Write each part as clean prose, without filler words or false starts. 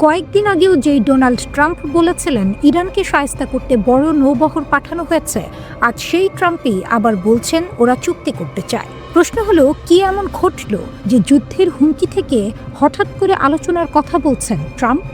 কয়েকদিন আগেও যেই ডোনাল্ড ট্রাম্প বলেছিলেন ইরানকে শায়েস্তা করতে বড় নৌবহর পাঠানো হয়েছে, আজ সেই ট্রাম্পই আবার বলছেন ওরা চুক্তি করতে চায়। প্রশ্ন হলো, কি এমন ঘটল যে যুদ্ধের হুমকি থেকে হঠাৎ করে আলোচনার কথা বলছেন ট্রাম্প?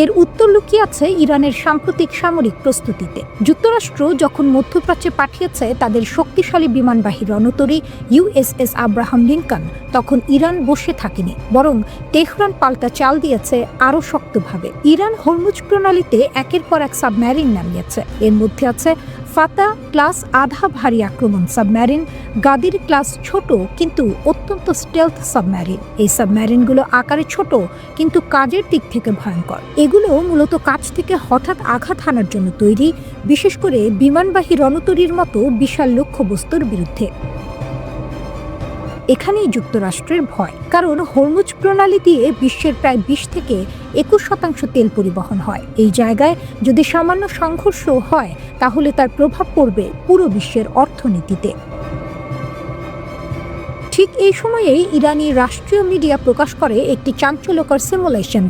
এর উত্তর লুকিয়ে আছে ইরানের সাম্প্রতিক সামরিক প্রস্তুতিতে। যুক্তরাষ্ট্র যখন মধ্যপ্রাচ্যে পাঠিয়েছে তাদের শক্তিশালী বিমানবাহী রণতরী ইউএসএস আব্রাহাম লিঙ্কন, তখন ইরান বসে থাকেনি, বরং তেহরান পাল্টা চাল দিয়েছে আরও শক্তভাবে। ইরান হরমুজ প্রণালীতে একের পর এক সাবমেরিন নামিয়েছে। এর মধ্যে আছে ফাতা ক্লাস আধা ভারী আক্রমণ সাবমেরিন, গাদির ক্লাস ছোট কিন্তু অত্যন্ত স্টেলথ সাবমেরিন। এই সাবমেরিনগুলো আকারে ছোট কিন্তু কাজের দিক থেকে ভয়ঙ্কর। এগুলো মূলত কাছ থেকে হঠাৎ আঘাত হানার জন্য তৈরি, বিশেষ করে বিমানবাহী রণতরীর মতো বিশাল লক্ষ্যবস্তুর বিরুদ্ধে। এখানেই যুক্তরাষ্ট্রের ভয়, কারণ হরমুজ প্রণালী দিয়ে বিশ্বের প্রায় 20 থেকে 21% তেল পরিবহন হয়। এই জায়গায় যদি সামান্য সংঘর্ষ হয় তাহলে তার প্রভাব পড়বে পুরো বিশ্বের অর্থনীতিতে। ঠিক এই সময়েই ইরানি রাষ্ট্রীয় মিডিয়া প্রকাশ করে একটি চাঞ্চল্যকর সিমুলেশন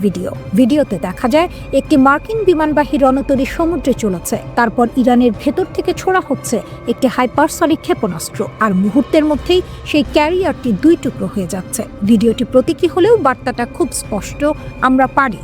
ভিডিওতে দেখা যায় একটি মার্কিন বিমানবাহী রণতরী সমুদ্রে চলেছে। তারপর ইরানের ভেতর থেকে ছোড়া হচ্ছে একটি হাইপারসনিক ক্ষেপণাস্ত্র, আর মুহূর্তের মধ্যেই সেই ক্যারিয়ারটি 2 টুকরো হয়ে যাচ্ছে। ভিডিওটি প্রতীকী হলেও বার্তাটা খুব স্পষ্ট, আমরা পারি।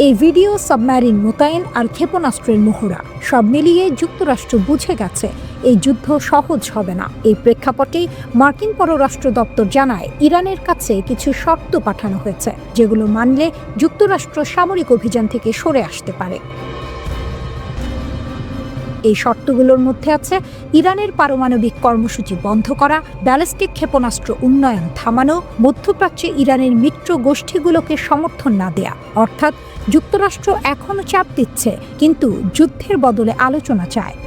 এই ভিডিও, সাবমেরিন মোতায়েন আর ক্ষেপণাস্ত্রের মহড়া সব মিলিয়ে যুক্তরাষ্ট্র বুঝে গেছে এই যুদ্ধ সহজ হবে না। এই প্রেক্ষাপটেই মার্কিন পররাষ্ট্র দপ্তর জানায় ইরানের কাছে কিছু শর্ত পাঠানো হয়েছে, যেগুলো মানলে যুক্তরাষ্ট্র সামরিক অভিযান থেকে সরে আসতে পারে। এই শর্তগুলোর মধ্যে আছে ইরানের পারমাণবিক কর্মসূচি বন্ধ করা, ব্যালিস্টিক ক্ষেপণাস্ত্র উন্নয়ন থামানো, মধ্যপ্রাচ্যে ইরানের মিত্র গোষ্ঠীগুলোকে সমর্থন না দেয়া। অর্থাৎ যুক্তরাষ্ট্র এখনও চাপ দিচ্ছে, কিন্তু যুদ্ধের বদলে আলোচনা চায়।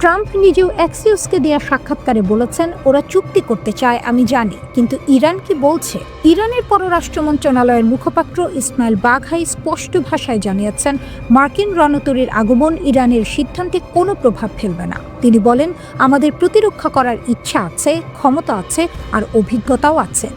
ট্রাম্প নিজেও অ্যাক্সিওসকে দেয়া সাক্ষাৎকারে বলেছেন, ওরা চুক্তি করতে চায় আমি জানি, কিন্তু ইরান কি বলছে? ইরানের পররাষ্ট্র মন্ত্রণালয়ের মুখপাত্র ইসমাইল বাঘাই স্পষ্ট ভাষায় জানিয়েছেন, মার্কিন রণতরীর আগমন ইরানের সিদ্ধান্তে কোনো প্রভাব ফেলবে না। তিনি বলেন, আমাদের প্রতিরক্ষা করার ইচ্ছা আছে, ক্ষমতা আছে আর অভিজ্ঞতাও আছে।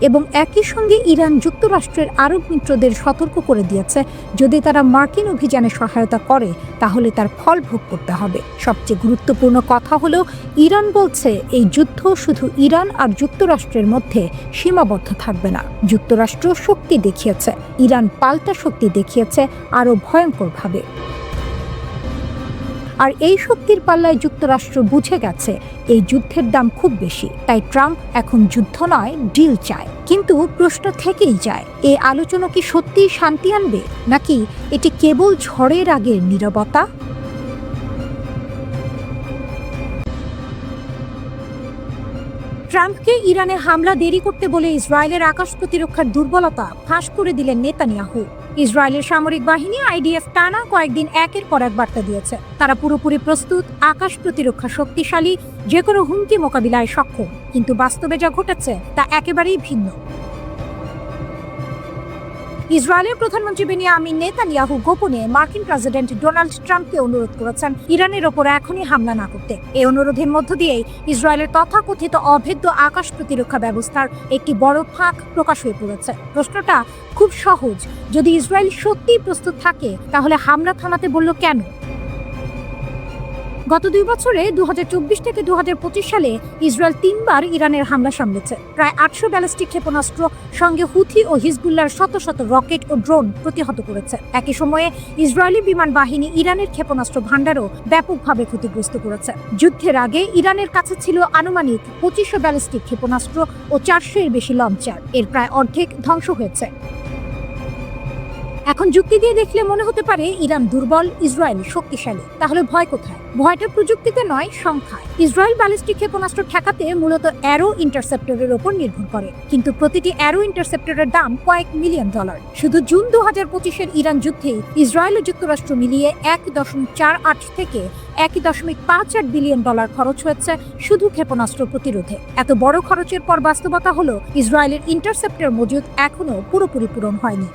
এবং একই সঙ্গে ইরান যুক্তরাষ্ট্রের আরব মিত্রদের সতর্ক করে দিয়েছে, যদি তারা মার্কিন অভিযানে সহায়তা করে তাহলে তার ফল ভোগ করতে হবে। সবচেয়ে গুরুত্বপূর্ণ কথা হলো, ইরান বলছে এই যুদ্ধ শুধু ইরান আর যুক্তরাষ্ট্রের মধ্যে সীমাবদ্ধ থাকবে না। যুক্তরাষ্ট্র শক্তি দেখিয়েছে, ইরান পাল্টা শক্তি দেখিয়েছে আরও ভয়ঙ্করভাবে। আর এই শক্তির পাল্লায় যুক্তরাষ্ট্র বুঝে গেছে এই যুদ্ধের দাম খুব বেশি। তাই ট্রাম্প এখন যুদ্ধ নয়, ডিল চায়। কিন্তু প্রশ্ন থেকেই যায়, এই আলোচনা কি সত্যিই শান্তি আনবে, নাকি এটি কেবল ঝড়ের আগের নীরবতা? ট্রাম্পকে ইরানে হামলা দেরি করতে বলে ইসরায়েলের আকাশ প্রতিরক্ষার দুর্বলতা ফাঁস করে দিলেন নেতানিয়াহু। ইসরায়েলের সামরিক বাহিনী আইডিএফ টানা কয়েকদিন একের পর এক বার্তা দিয়েছে, তারা পুরোপুরি প্রস্তুত, আকাশ প্রতিরক্ষা শক্তিশালী, যে কোনো হুমকি মোকাবিলায় সক্ষম। কিন্তু বাস্তবে যা ঘটেছে তা একেবারেই ভিন্ন। ইসরায়েলের প্রধানমন্ত্রী বেনিয়ামিন নেতানিয়াহু গোপনে মার্কিন প্রেসিডেন্ট ডোনাল্ড ট্রাম্পকে অনুরোধ করেছেন ইরানের ওপর এখনই হামলা না করতে। এই অনুরোধের মধ্য দিয়েই ইসরায়েলের তথাকথিত অভেদ্য আকাশ প্রতিরক্ষা ব্যবস্থার একটি বড় ফাঁক প্রকাশ হয়ে পড়েছে। প্রশ্নটা খুব সহজ, যদি ইসরায়েল সত্যিই প্রস্তুত থাকে তাহলে হামলা থামাতে বলল কেন? গত 2 বছরে 2024 থেকে 2025 সালে ইসরায়েল 3 বার ইরানের হামলা সামলেছে। প্রায় 800 ব্যালিস্টিক ক্ষেপণাস্ত্র, সঙ্গে হুথি ও হিজবুল্লাহর শত শত রকেট ও ড্রোন প্রতিহত করেছে। একই সময়ে ইসরায়েলি বিমান বাহিনী ইরানের ক্ষেপণাস্ত্র ভান্ডারও ব্যাপকভাবে ক্ষতিগ্রস্ত করেছে। যুদ্ধের আগে ইরানের কাছে ছিল আনুমানিক 2500 ব্যালিস্টিক ক্ষেপণাস্ত্র ও 400-এর বেশি লঞ্চার। এর প্রায় অর্ধেক ধ্বংস হয়েছে। এখন যুক্তি দিয়ে দেখলে মনে হতে পারে ইরান দুর্বল, ইসরায়েল শক্তিশালী। তাহলে ভয় কোথায়? ভয়টা প্রযুক্তিতে নয়, সংখ্যায়। ইসরায়েল ব্যালিস্টিক ক্ষেপণাস্ত্র ঠেকাতে মূলত অ্যারো ইন্টারসেপ্টরের ওপর নির্ভর করে, কিন্তু প্রতিটি অ্যারো ইন্টারসেপ্টরের দাম কয়েক মিলিয়ন ডলার। শুধু জুন 2025-এর ইরান যুদ্ধে ইসরায়েল ও যুক্তরাষ্ট্র মিলিয়ে 1.48 থেকে 1.58 বিলিয়ন ডলার খরচ হয়েছে শুধু ক্ষেপণাস্ত্র প্রতিরোধে। এত বড় খরচের পর বাস্তবতা হলো ইসরায়েলের ইন্টারসেপ্টর মজুদ এখনো পুরোপুরি পূরণ হয়নি।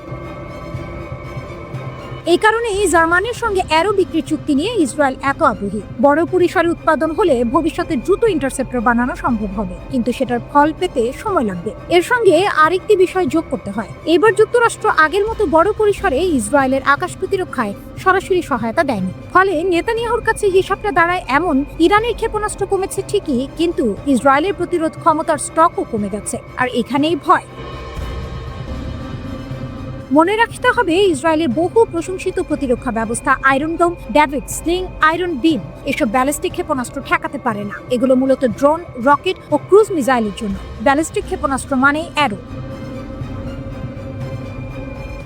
এই কারণেই জার্মানির সঙ্গে অ্যারো বিক্রির চুক্তি নিয়ে ইসরায়েল এত আগ্রহী। বড় পরিসরে উৎপাদন হলে ভবিষ্যতে দ্রুত ইন্টারসেপ্টর বানানো সম্ভব হবে, কিন্তু সেটার ফল পেতে সময় লাগবে। এর সঙ্গে আরেকটি বিষয় যোগ করতে হয়, এবার যুক্তরাষ্ট্র আগের মতো বড় পরিসরে ইসরায়েলের আকাশ প্রতিরক্ষায় সরাসরি সহায়তা দেয়নি। ফলে নেতানিয়াহুর কাছে হিসাবটা দাঁড়ায় এমন, ইরানের ক্ষেপণাস্ত্র কমেছে ঠিকই, কিন্তু ইসরায়েলের প্রতিরোধ ক্ষমতার স্টকও কমে গেছে। আর এখানেই ভয়। মনে রাখতে হবে, ইসরায়েলের বহু প্রশংসিত প্রতিরক্ষা ব্যবস্থা আয়রন ডোম, ডেভিড স্লিং, আয়রন বিম এসব ব্যালিস্টিক ক্ষেপণাস্ত্র ঠেকাতে পারে না। এগুলো মূলত ড্রোন, রকেট ও ক্রুজ মিসাইলের জন্য। ব্যালিস্টিক ক্ষেপণাস্ত্র মানে অ্যারো।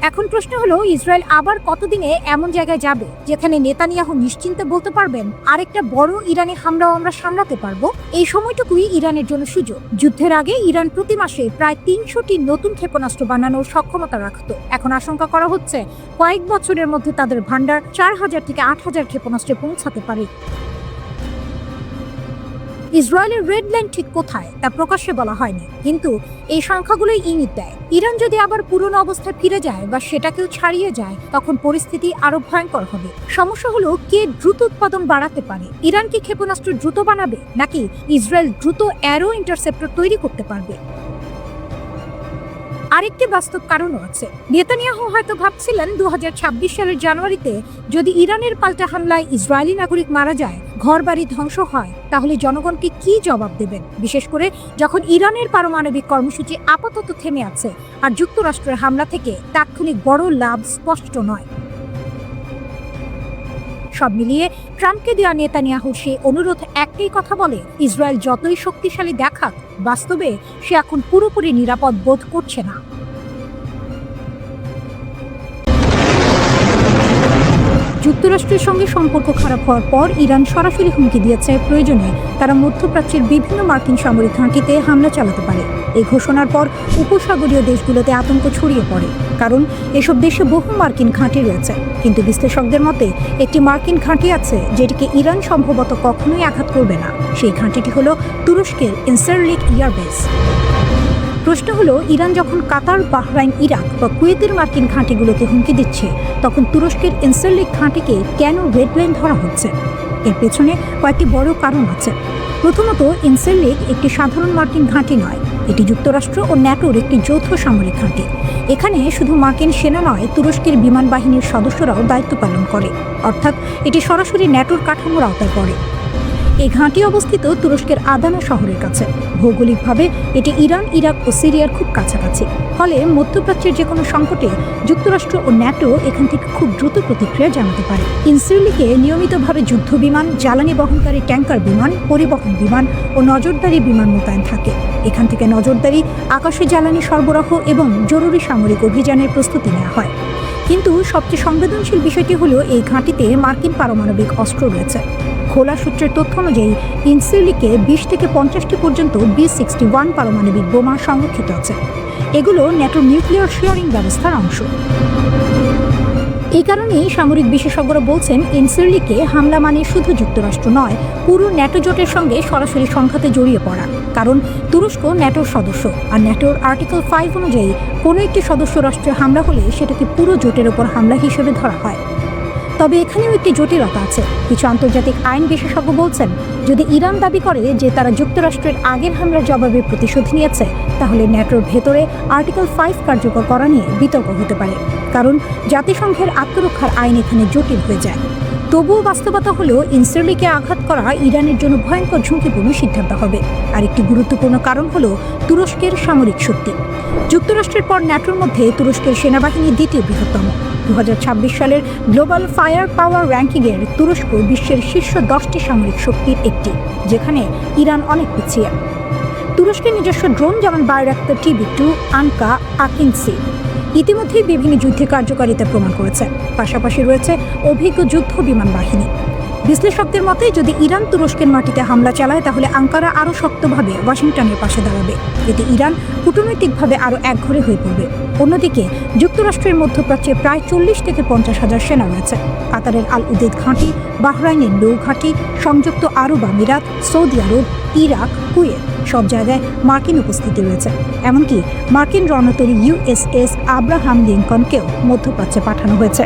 এখন প্রশ্ন হলো, ইসরায়েল আবার কতদিনে এমন জায়গায় যাবে যেখানে নেতানিয়াহু নিশ্চিন্তে বলতে পারবেন আরেকটা বড় ইরানি হামলাও আমরা সামলাতে পারবো? এই সময়টুকুই ইরানের জন্য সুযোগ। যুদ্ধের আগে ইরান প্রতি মাসে প্রায় ৩০০টি নতুন ক্ষেপণাস্ত্র বানানোর সক্ষমতা রাখত। এখন আশঙ্কা করা হচ্ছে কয়েক বছরের মধ্যে তাদের ভান্ডার ৪,০০০ থেকে ৮,০০০ ক্ষেপণাস্ত্রে পৌঁছাতে পারে। ইসরায়েলের রেড লাইন ঠিক কোথায় তা প্রকাশ্যে বলা হয়নি, কিন্তু এই সংখ্যাগুলোই ইঙ্গিত দেয়, ইরান যদি আবার পুরনো অবস্থায় ফিরে যায় বা সেটাকেও ছাড়িয়ে যায়, তখন পরিস্থিতি আরো ভয়ঙ্কর হবে। সমস্যা হলো, কে দ্রুত উৎপাদন বাড়াতে পারে? ইরান কি ক্ষেপণাস্ত্র দ্রুত বানাবে, নাকি ইসরায়েল দ্রুত অ্যারো ইন্টারসেপ্টর তৈরি করতে পারবে? আরেকটি বাস্তব কারণও আছে। নেতানিয়াহু হয়তো ভাবছিলেন ২০২৬ সালের জানুয়ারিতে যদি ইরানের পাল্টা হামলায় ইসরায়েলি নাগরিক মারা যায়, ঘরবাড়ি ধ্বংস হয়, তাহলে জনগণকে কি জবাব দেবেন? বিশেষ করে যখন ইরানের পারমাণবিক কর্মসূচি আপাতত থেমে আছে আর যুক্তরাষ্ট্রের হামলা থেকে তাৎক্ষণিক বড় লাভ স্পষ্ট নয়। সব মিলিয়ে ট্রাম্পকে দেওয়া নেতানিয়াহুর সেই অনুরোধ একটাই কথা বলে, ইসরায়েল যতই শক্তিশালী দেখাক, বাস্তবে সে এখন পুরোপুরি নিরাপদ বোধ করছে না। যুক্তরাষ্ট্রের সঙ্গে সম্পর্ক খারাপ হওয়ার পর ইরান সরাসরি হুমকি দিয়েছে প্রয়োজনে তারা মধ্যপ্রাচ্যের বিভিন্ন মার্কিন সামরিক ঘাঁটিতে হামলা চালাতে পারে। এই ঘোষণার পর উপসাগরীয় দেশগুলোতে আতঙ্ক ছড়িয়ে পড়ে, কারণ এসব দেশে বহু মার্কিন ঘাঁটি রয়েছে। কিন্তু বিশ্লেষকদের মতে একটি মার্কিন ঘাঁটি আছে যেটিকে ইরান সম্ভবত কখনোই আঘাত করবে না। সেই ঘাঁটিটি হলো তুরস্কের ইনসারলিক এয়ারবেস। প্রশ্ন হলো, ইরান যখন কাতার, বাহরাইন, ইরাক বা কুয়েতের মার্কিন ঘাঁটিগুলোকে হুমকি দিচ্ছে, তখন তুরস্কের ইনসারলিক ঘাঁটিকে কেন রেড লাইন ধরা হচ্ছে? এর পেছনে কয়েকটি বড় কারণ আছে। প্রথমত, ইনসারলিক একটি সাধারণ মার্কিন ঘাঁটি নয়, এটি যুক্তরাষ্ট্র ও ন্যাটোর একটি যৌথ সামরিক ঘাঁটি। এখানে শুধু মার্কিন সেনা নয়, তুরস্কের বিমান বাহিনীর সদস্যরাও দায়িত্ব পালন করে, অর্থাৎ এটি সরাসরি ন্যাটোর কাঠামোর আওতায় পড়ে। এই ঘাঁটি অবস্থিত তুরস্কের আদানা শহরের কাছে। ভৌগোলিকভাবে এটি ইরান, ইরাক ও সিরিয়ার খুব কাছাকাছি। ফলে মধ্যপ্রাচ্যের যে কোনো সংকটে যুক্তরাষ্ট্র ও ন্যাটো এখান থেকে খুব দ্রুত প্রতিক্রিয়া জানাতে পারে। ইনসারলিকে নিয়মিতভাবে যুদ্ধ বিমান, জ্বালানি বহনকারী ট্যাঙ্কার বিমান, পরিবহন বিমান ও নজরদারি বিমান মোতায়েন থাকে। এখান থেকে নজরদারি, আকাশে জ্বালানি সরবরাহ এবং জরুরি সামরিক অভিযানের প্রস্তুতি নেওয়া হয়। কিন্তু সবচেয়ে সংবেদনশীল বিষয়টি হলো, এই ঘাঁটিতে মার্কিন পারমাণবিক অস্ত্র রয়েছে। খোলা সূত্রের তথ্য অনুযায়ী ইনসারলিকে ২০ থেকে ৫০টি পর্যন্ত B-61 পারমাণবিক বোমা সংরক্ষিত আছে। এগুলো ন্যাটোর নিউক্লিয়ার শেয়ারিং ব্যবস্থার অংশ। এই কারণেই সামরিক বিশেষজ্ঞরা বলছেন, ইনসারলিকে হামলা মানে শুধু যুক্তরাষ্ট্র নয়, পুরো ন্যাটো জোটের সঙ্গে সরাসরি সংঘাতে জড়িয়ে পড়া। কারণ তুরস্ক ন্যাটোর সদস্য, আর ন্যাটোর আর্টিকেল 5 অনুযায়ী কোনো একটি সদস্য রাষ্ট্রে হামলা হলে সেটাকে পুরো জোটের ওপর হামলা হিসেবে ধরা হয়। তবে এখানেও একটি জটিলতা আছে। কিছু আন্তর্জাতিক আইন বিশেষজ্ঞ বলছেন, যদি ইরান দাবি করে যে তারা যুক্তরাষ্ট্রের আগের হামলার জবাবে প্রতিশোধ নিয়েছে, তাহলে ন্যাটোর ভেতরে আর্টিকেল 5 কার্যকর করা নিয়ে বিতর্ক হতে পারে, কারণ জাতিসংঘের আত্মরক্ষার আইন এখানে জটিল হয়ে যায়। তবুও বাস্তবতা হলো, ইনসারলিকে আঘাত করা ইরানের জন্য ভয়ঙ্কর ঝুঁকিপূর্ণ সিদ্ধান্ত হবে। আর একটি গুরুত্বপূর্ণ কারণ হলো তুরস্কের সামরিক শক্তি। যুক্তরাষ্ট্রের পর ন্যাটোর মধ্যে তুরস্কের সেনাবাহিনী দ্বিতীয় বৃহত্তম। ২০২৬ সালের গ্লোবাল ফায়ার পাওয়ার র্যাঙ্কিংয়ের তুরস্ক বিশ্বের শীর্ষ 10টি সামরিক শক্তির একটি, যেখানে ইরান অনেক পিছিয়ে। তুরস্কের নিজস্ব ড্রোন যেমন বায়রাক্তার TB2, আনকা, আকিনসি ইতিমধ্যেই বিভিন্ন যুদ্ধে কার্যকারিতা প্রমাণ করেছে। পাশাপাশি রয়েছে অভিজ্ঞ যুদ্ধ বিমান বাহিনী। বিশ্লেষকদের মতে, যদি ইরান তুরস্কের মাটিতে হামলা চালায়, তাহলে আঙ্কারা আরও শক্তভাবে ওয়াশিংটনের পাশে দাঁড়াবে। এতে ইরান কূটনৈতিকভাবে আরও একঘরে হয়ে পড়বে। অন্যদিকে যুক্তরাষ্ট্রের মধ্যপ্রাচ্যে প্রায় ৪০ থেকে ৫০ হাজার সেনা রয়েছে। কাতারের আল উদেদ ঘাঁটি, বাহরাইনের নৌঘাঁটি, সংযুক্ত আরব আমিরাত, সৌদি আরব, ইরাক, কুয়েত সব জায়গায় মার্কিন উপস্থিতি রয়েছে। এমনকি মার্কিন রণতরী ইউএসএস আব্রাহাম লিঙ্কনকেও মধ্যপ্রাচ্যে পাঠানো হয়েছে।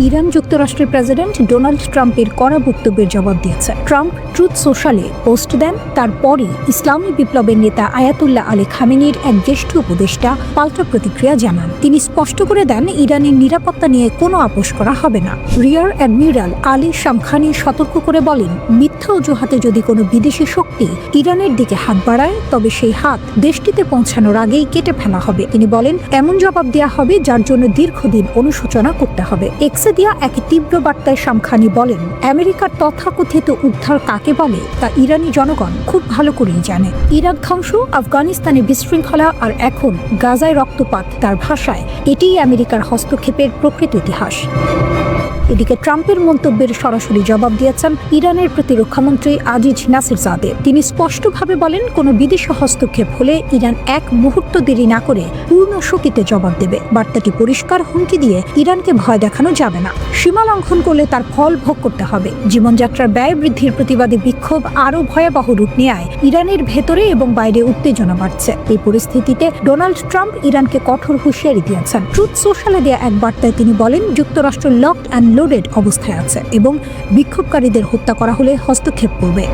ইরান যুক্তরাষ্ট্রের প্রেসিডেন্ট ডোনাল্ড ট্রাম্পের কড়া বক্তব্যের জবাব দিয়েছে। ট্রাম্প ট্রুথ সোশ্যালে পোস্ট দেন, তারপরই ইসলামী বিপ্লবের নেতা আয়াতুল্লাহ আলী খামেনির এক জ্যেষ্ঠ উপদেষ্টা পাল্টা প্রতিক্রিয়া জানান। তিনি স্পষ্ট করে দেন, ইরানের নিরাপত্তা নিয়ে কোনো আপোষ করা হবে না। রিয়ার অ্যাডমিরাল আলী শামখানি সতর্ক করে বলেন, মিথ্যা অজুহাতে যদি কোনো বিদেশি শক্তি ইরানের দিকে হাত বাড়ায়, তবে সেই হাত দেশটিতে পৌঁছানোর আগেই কেটে ফেলা হবে। তিনি বলেন, এমন জবাব দেওয়া হবে যার জন্য দীর্ঘদিন অনুশোচনা করতে হবে। এক্সে দিয়া এক তীব্র বার্তায় শামখানি বলেন, আমেরিকার তথাকথিত উদ্ধার কাকে বলে তা ইরানি জনগণ খুব ভালো করেই জানে। ইরাক ধ্বংস, আফগানিস্তানে বিশৃঙ্খলা আর এখন গাজায় রক্তপাত, তার ভাষায় এটিই আমেরিকার হস্তক্ষেপের প্রকৃত ইতিহাস। এদিকে ট্রাম্পের মন্তব্যের সরাসরি জবাব দিয়েছেন ইরানের প্রতিরক্ষামন্ত্রী আজিজ নাসিরজাদে। তিনি স্পষ্টভাবে বলেন, কোনো বিদেশি হস্তক্ষেপ হলে ইরান এক মুহূর্ত দেরি না করে পূর্ণ শক্তিতে জবাব দেবে। বার্তাটি পরিষ্কার, হুমকি দিয়ে ইরানকে ভয় দেখানো যাবে না। সীমা লঙ্ঘন করলে তার ফল ভোগ করতে হবে। জীবনযাত্রার ব্যয় বৃদ্ধির প্রতিবাদে বিক্ষোভ আরও ভয়াবহ রূপ নেয়। ইরানের ভেতরে এবং বাইরে উত্তেজনা বাড়ছে। এই পরিস্থিতিতে ডোনাল্ড ট্রাম্প ইরানকে কঠোর হুঁশিয়ারি দিয়েছেন। ট্রুথ সোশ্যালে দেয়া এক বার্তায় তিনি বলেন, যুক্তরাষ্ট্র লকড অ্যান্ড লোডেড অবস্থায় আছে এবং বিক্ষোভকারীদের হত্যা করা হলে হস্তক্ষেপ করবে।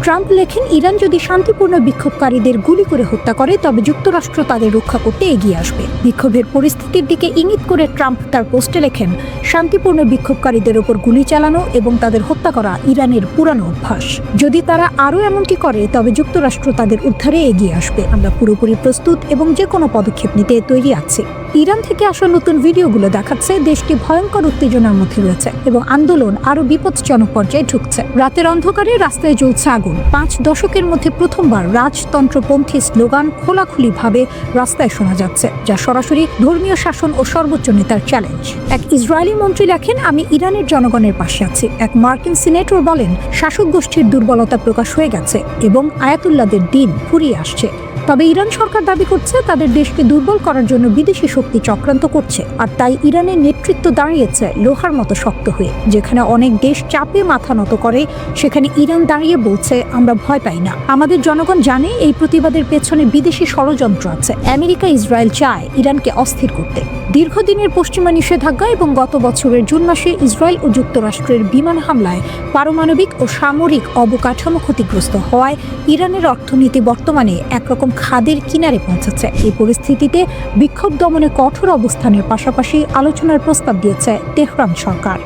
ট্রাম্প লেখেন, ইরান যদি শান্তিপূর্ণ বিক্ষোভকারীদের গুলি করে হত্যা করে, তবে যুক্তরাষ্ট্র তাদের রক্ষা করতে এগিয়ে আসবে। বিক্ষোভের পরিস্থিতির দিকে ইঙ্গিত করে ট্রাম্প তার পোস্টে লেখেন, শান্তিপূর্ণ বিক্ষোভকারীদের ওপর গুলি চালানো এবং তাদের হত্যা করা ইরানের পুরানো অভ্যাস। যদি তারা আরও এমনটি করে, তবে যুক্তরাষ্ট্র তাদের উদ্ধারে এগিয়ে আসবে। আমরা পুরোপুরি প্রস্তুত এবং যে কোনো পদক্ষেপ নিতে তৈরি আছি। ইরান থেকে আসা নতুন ভিডিওগুলো দেখাচ্ছে দেশটি ভয়ঙ্কর উত্তেজনার মধ্যে রয়েছে এবং আন্দোলন আরও বিপজ্জনক পর্যায়ে ঢুকছে। রাতের অন্ধকারে রাস্তায় জ্বলছে আগুন। 5 দশকের মধ্যে প্রথমবার রাজতন্ত্রপন্থী স্লোগান খোলাখুলিভাবে রাস্তায় শোনা যাচ্ছে, যা সরাসরি ধর্মীয় শাসন ও সর্বোচ্চ নেতার চ্যালেঞ্জ। এক ইসরায়েলি মন্ত্রী লেখেন, আমি ইরানের জনগণের পাশে আছি। এক মার্কিন সিনেটর বলেন, শাসক গোষ্ঠীর দুর্বলতা প্রকাশ হয়ে গেছে এবং আয়াতুল্লাহদের দিন ফুরিয়ে আসছে। তবে ইরান সরকার দাবি করছে তাদের দেশকে দুর্বল করার জন্য বিদেশি শক্তি চক্রান্ত করছে, আর তাই ইরানের নেতৃত্ব দাঁড়িয়েছে লোহার মতো শক্ত হয়ে। যেখানে অনেক দেশ চাপে মাথা নত করে, সেখানে ইরান দাঁড়িয়ে বলছে, আমরা ভয় পাই না। আমাদের জনগণ জানে এই প্রতিবাদের পেছনে বিদেশি ষড়যন্ত্র আছে। আমেরিকা, ইসরায়েল চায় ইরানকে অস্থির করতে। দীর্ঘদিনের পশ্চিমা নিষেধাজ্ঞা এবং গত বছরের জুন মাসে ইসরায়েল ও যুক্তরাষ্ট্রের বিমান হামলায় পারমাণবিক ও সামরিক অবকাঠামো ক্ষতিগ্রস্ত হওয়ায় ইরানের অর্থনীতি বর্তমানে একরকম খাদের কিনারে পৌঁছেছে। এই পরিস্থিতিতে বিক্ষোভ দমনে কঠোর অবস্থানের পাশাপাশি আলোচনার প্রস্তাব দিয়েছে তেহরান সরকার।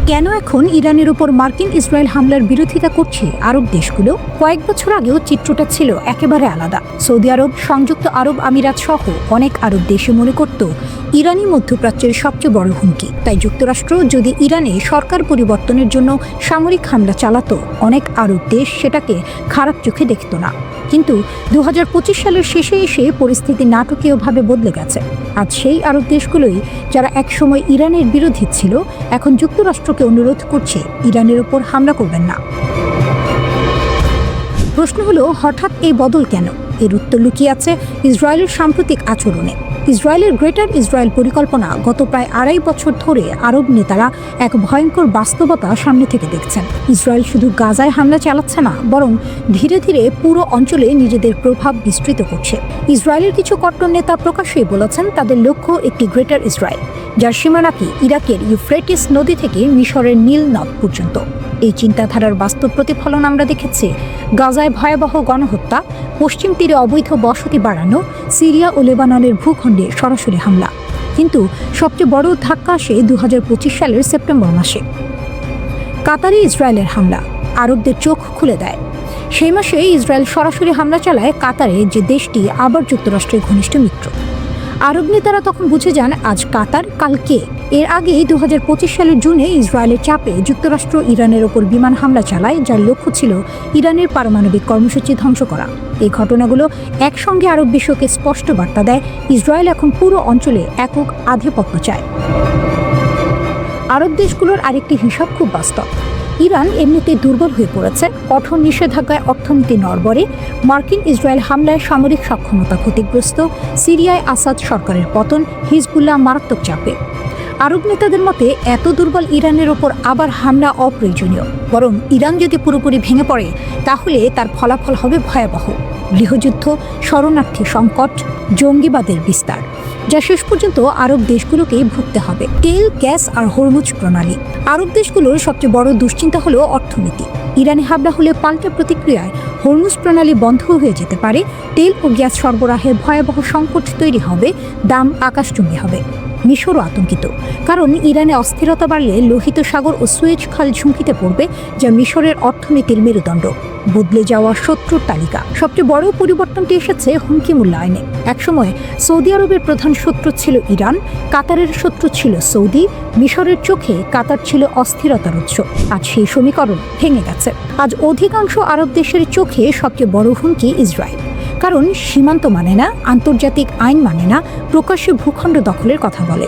কেন এখন ইরানের উপর মার্কিন ইসরায়েল হামলার বিরোধিতা করছে আরব দেশগুলো? কয়েক বছর আগেও চিত্রটা ছিল একেবারে আলাদা। সৌদি আরব, সংযুক্ত আরব আমিরাত সহ অনেক আরব দেশে মনে করত ইরানই মধ্যপ্রাচ্যের সবচেয়ে বড় হুমকি। তাই যুক্তরাষ্ট্র যদি ইরানে সরকার পরিবর্তনের জন্য সামরিক হামলা চালাতো, অনেক আরব দেশ সেটাকে খারাপ চোখে দেখত না। কিন্তু 2025 সালের শেষে এসে পরিস্থিতি নাটকীয়ভাবে বদলে গেছে। আজ সেই আরব দেশগুলোই যারা একসময় ইরানের বিরোধী ছিল, এখন যুক্তরাষ্ট্রকে অনুরোধ করছে ইরানের উপর হামলা করবেন না। প্রশ্ন হলো, হঠাৎ এই বদল কেন? এর উত্তর লুকিয়ে আছে ইসরায়েলের সাম্প্রতিক আচরণে। ইসরায়েলের গ্রেটার ইসরায়েল পরিকল্পনা গত প্রায় 2.5 বছর ধরে আরব নেতারা এক ভয়ঙ্কর বাস্তবতা সামনে থেকে দেখছেন। ইসরায়েল শুধু গাজায় হামলা চালাচ্ছে না, বরং ধীরে ধীরে পুরো অঞ্চলে নিজেদের প্রভাব বিস্তৃত করছে। ইসরায়েলের কিছু কট্টর নেতা প্রকাশ্যেই বলেছেন তাদের লক্ষ্য একটি গ্রেটার ইসরায়েল, যার সীমানা কি ইরাকের ইউফ্রেটিস নদী থেকে মিশরের নীল নদ পর্যন্ত। এই চিন্তাধারার বাস্তব প্রতিফলন আমরা দেখেছি গাজায় ভয়াবহ গণহত্যা, পশ্চিম তীরে অবৈধ বসতি বাড়ানো, সিরিয়া ও লেবাননের ভূখণ্ডে সরাসরি হামলা। কিন্তু সবচেয়ে বড় ধাক্কা আসে 2025 সালের সেপ্টেম্বর মাসে। কাতারে ইসরায়েলের হামলা আরবদের চোখ খুলে দেয়। সেই মাসে ইসরায়েল সরাসরি হামলা চালায় কাতারে, যে দেশটি আবার যুক্তরাষ্ট্রের ঘনিষ্ঠ মিত্র। আরব নেতারা তখন বুঝে যান আজ কাতার, কাল কে। এর আগে 2025 সালের জুনে ইসরায়েলের চাপে যুক্তরাষ্ট্র ইরানের ওপর বিমান হামলা চালায়, যার লক্ষ্য ছিল ইরানের পারমাণবিক কর্মসূচি ধ্বংস করা। এই ঘটনাগুলো একসঙ্গে আরব বিশ্বকে স্পষ্ট বার্তা দেয় ইসরায়েল এখন পুরো অঞ্চলে একক আধিপত্য চায়। আরব দেশগুলোর আরেকটি হিসাব খুব বাস্তব। ইরান এমনিতেই দুর্বল হয়ে পড়েছে, কঠোর নিষেধাজ্ঞায় অর্থনীতি নড়বড়ে, মার্কিন ইসরায়েল হামলায় সামরিক সক্ষমতা ক্ষতিগ্রস্ত, সিরিয়ায় আসাদ সরকারের পতন, হিজবুল্লাহ মারাত্মক চাপে। আরব নেতাদের মতে এত দুর্বল ইরানের ওপর আবার হামলা অপ্রয়োজনীয়, বরং ইরান যদি পুরোপুরি ভেঙে পড়ে তাহলে তার ফলাফল হবে ভয়াবহ। গৃহযুদ্ধ, শরণার্থী সংকট, জঙ্গিবাদের বিস্তার, যা শেষ পর্যন্ত আরব দেশগুলোকেই ভুগতে হবে। তেল, গ্যাস আর হরমুজ প্রণালী। আরব দেশগুলোর সবচেয়ে বড় দুশ্চিন্তা হলো অর্থনীতি। ইরানে হামলা হলে পাল্টা প্রতিক্রিয়ায় হরমুজ প্রণালী বন্ধ হয়ে যেতে পারে, তেল ও গ্যাস সরবরাহের ভয়াবহ সংকট তৈরি হবে, দাম আকাশচুম্বী হবে। মিশরও আতঙ্কিত, কারণ ইরানে অস্থিরতা বাড়লে লোহিত সাগর ও সুয়েজ খাল ঝুঁকিতে পড়বে, যা মিশরের অর্থনীতির মেরুদণ্ড। বদলে যাওয়া শত্রুর তালিকা। সবচেয়ে বড় পরিবর্তনটি এসেছে হুমকি মূল্যায়নে। একসময় সৌদি আরবের প্রধান শত্রু ছিল ইরান, কাতারের শত্রু ছিল সৌদি, মিশরের চোখে কাতার ছিল অস্থিরতার উৎস। আজ সেই সমীকরণ ভেঙে গেছে। আজ অধিকাংশ আরব দেশের চোখে সবচেয়ে বড় হুমকি ইসরায়েল, কারণ সীমান্ত মানে না, আন্তর্জাতিক আইন মানে না, প্রকাশ্যে ভূখণ্ড দখলের কথা বলে।